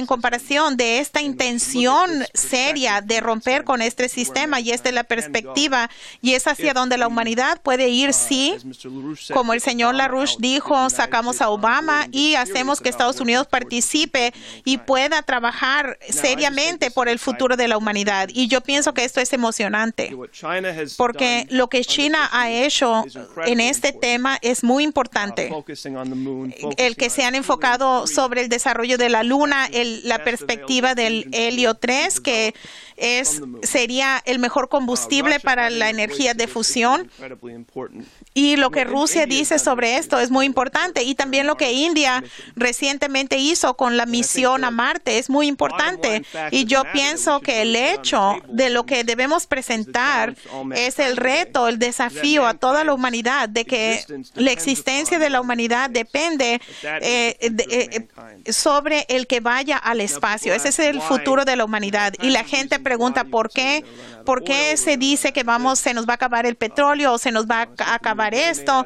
comparación de esta intención seria de romper con este sistema, y esta es la perspectiva y es hacia donde la humanidad puede ir si, como el señor LaRouche dijo, sacamos a Obama y hacemos que Estados Unidos participe y pueda trabajar seriamente por el futuro de la humanidad. Y yo pienso que esto es emocionante, porque lo que China ha hecho en este tema es muy importante. El que se han enfocado sobre el desarrollo de la Luna, la perspectiva del helio 3, que sería el mejor combustible para la energía de fusión. Y lo que Rusia dice sobre esto es muy importante. Y también lo que India recientemente hizo con la misión a Marte es muy importante. Y yo pienso que el hecho de lo que debemos presentar es el reto, el desafío a toda la humanidad de que la existencia de la humanidad depende sobre el que vaya al espacio. Ese es el futuro de la humanidad. Y la gente pregunta ¿por qué? ¿Por qué se dice que se nos va a acabar el petróleo o se nos va a acabar esto?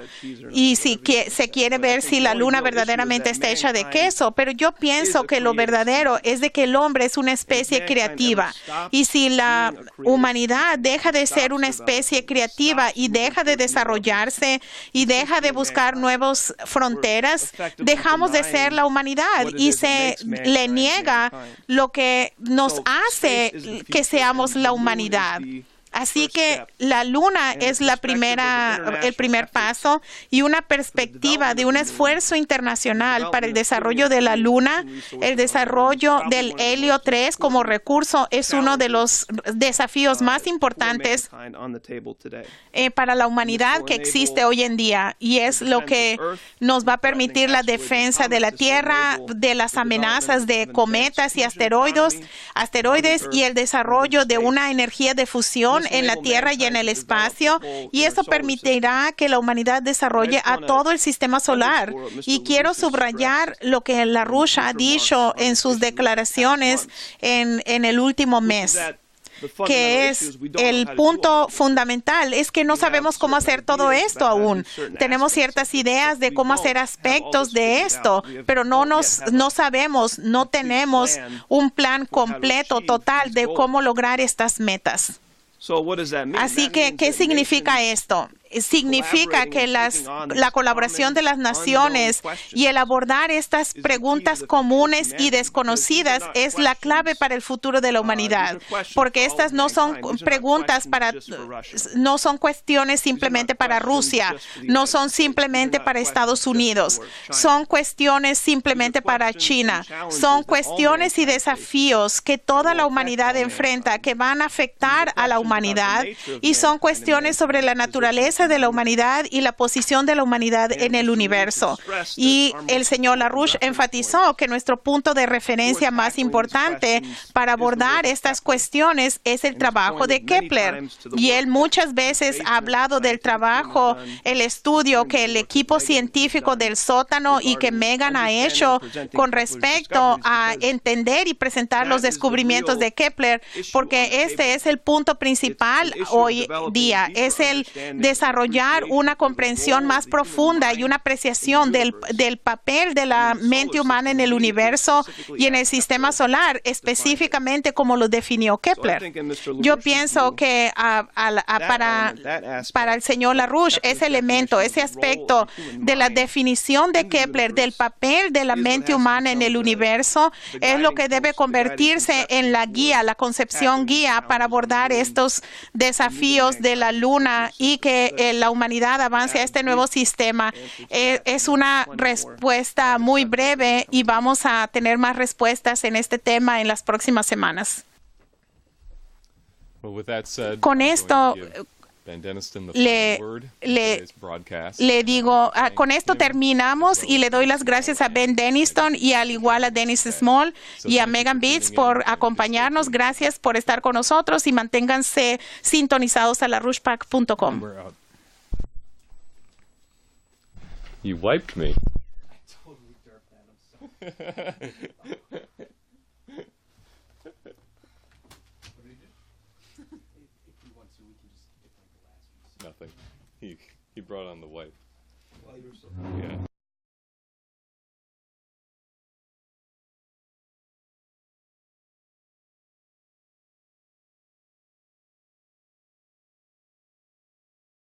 Y si se quiere ver si la luna verdaderamente está hecha de queso. Pero yo pienso que lo verdadero es de que el hombre es una especie creativa. Y si la humanidad deja de ser una especie creativa y deja de desarrollarse y deja de buscar nuevas fronteras, dejamos de ser la humanidad y se le niega lo que nos hace que seamos la humanidad. Así que la luna es el primer paso y una perspectiva de un esfuerzo internacional para el desarrollo de la luna. El desarrollo del helio 3 como recurso es uno de los desafíos más importantes para la humanidad que existe hoy en día, y es lo que nos va a permitir la defensa de la Tierra, de las amenazas de cometas y asteroides y el desarrollo de una energía de fusión en la Tierra y en el espacio, y eso permitirá que la humanidad desarrolle a todo el sistema solar. Y quiero subrayar lo que LaRouche ha dicho en sus declaraciones en el último mes, que es el punto fundamental, es que no sabemos cómo hacer todo esto aún. Tenemos ciertas ideas de cómo hacer aspectos de esto, pero no sabemos, no tenemos un plan completo, total de cómo lograr estas metas. Así que, ¿qué significa esto? Significa que la colaboración de las naciones y el abordar estas preguntas comunes y desconocidas es la clave para el futuro de la humanidad, porque estas no son preguntas no son cuestiones simplemente para Rusia, no son simplemente para Estados Unidos, son cuestiones simplemente para China, son cuestiones y desafíos que toda la humanidad enfrenta, que van a afectar a la humanidad, y son cuestiones sobre la naturaleza de la humanidad y la posición de la humanidad en el universo. Y el señor LaRouche enfatizó que nuestro punto de referencia más importante para abordar estas cuestiones es el trabajo de Kepler. Y él muchas veces ha hablado del trabajo, el estudio que el equipo científico del sótano y que Megan ha hecho con respecto a entender y presentar los descubrimientos de Kepler, porque este es el punto principal hoy día, es el desarrollar una comprensión más profunda y una apreciación del papel de la mente humana en el universo y en el sistema solar, específicamente como lo definió Kepler. Yo pienso que para el señor LaRouche, ese elemento, ese aspecto de la definición de Kepler del papel de la mente humana en el universo es lo que debe convertirse en la guía, la concepción guía para abordar estos desafíos de la luna y que la humanidad avance a este nuevo sistema. Es una respuesta muy breve y vamos a tener más respuestas en este tema en las próximas semanas. Con esto, le digo, con esto terminamos y le doy las gracias a Ben Denniston y al igual a Dennis Small y a Megan Beats por acompañarnos. Gracias por estar con nosotros y manténganse sintonizados a larouchepac.com. You wiped me. Nothing. He brought on the wipe. Yeah.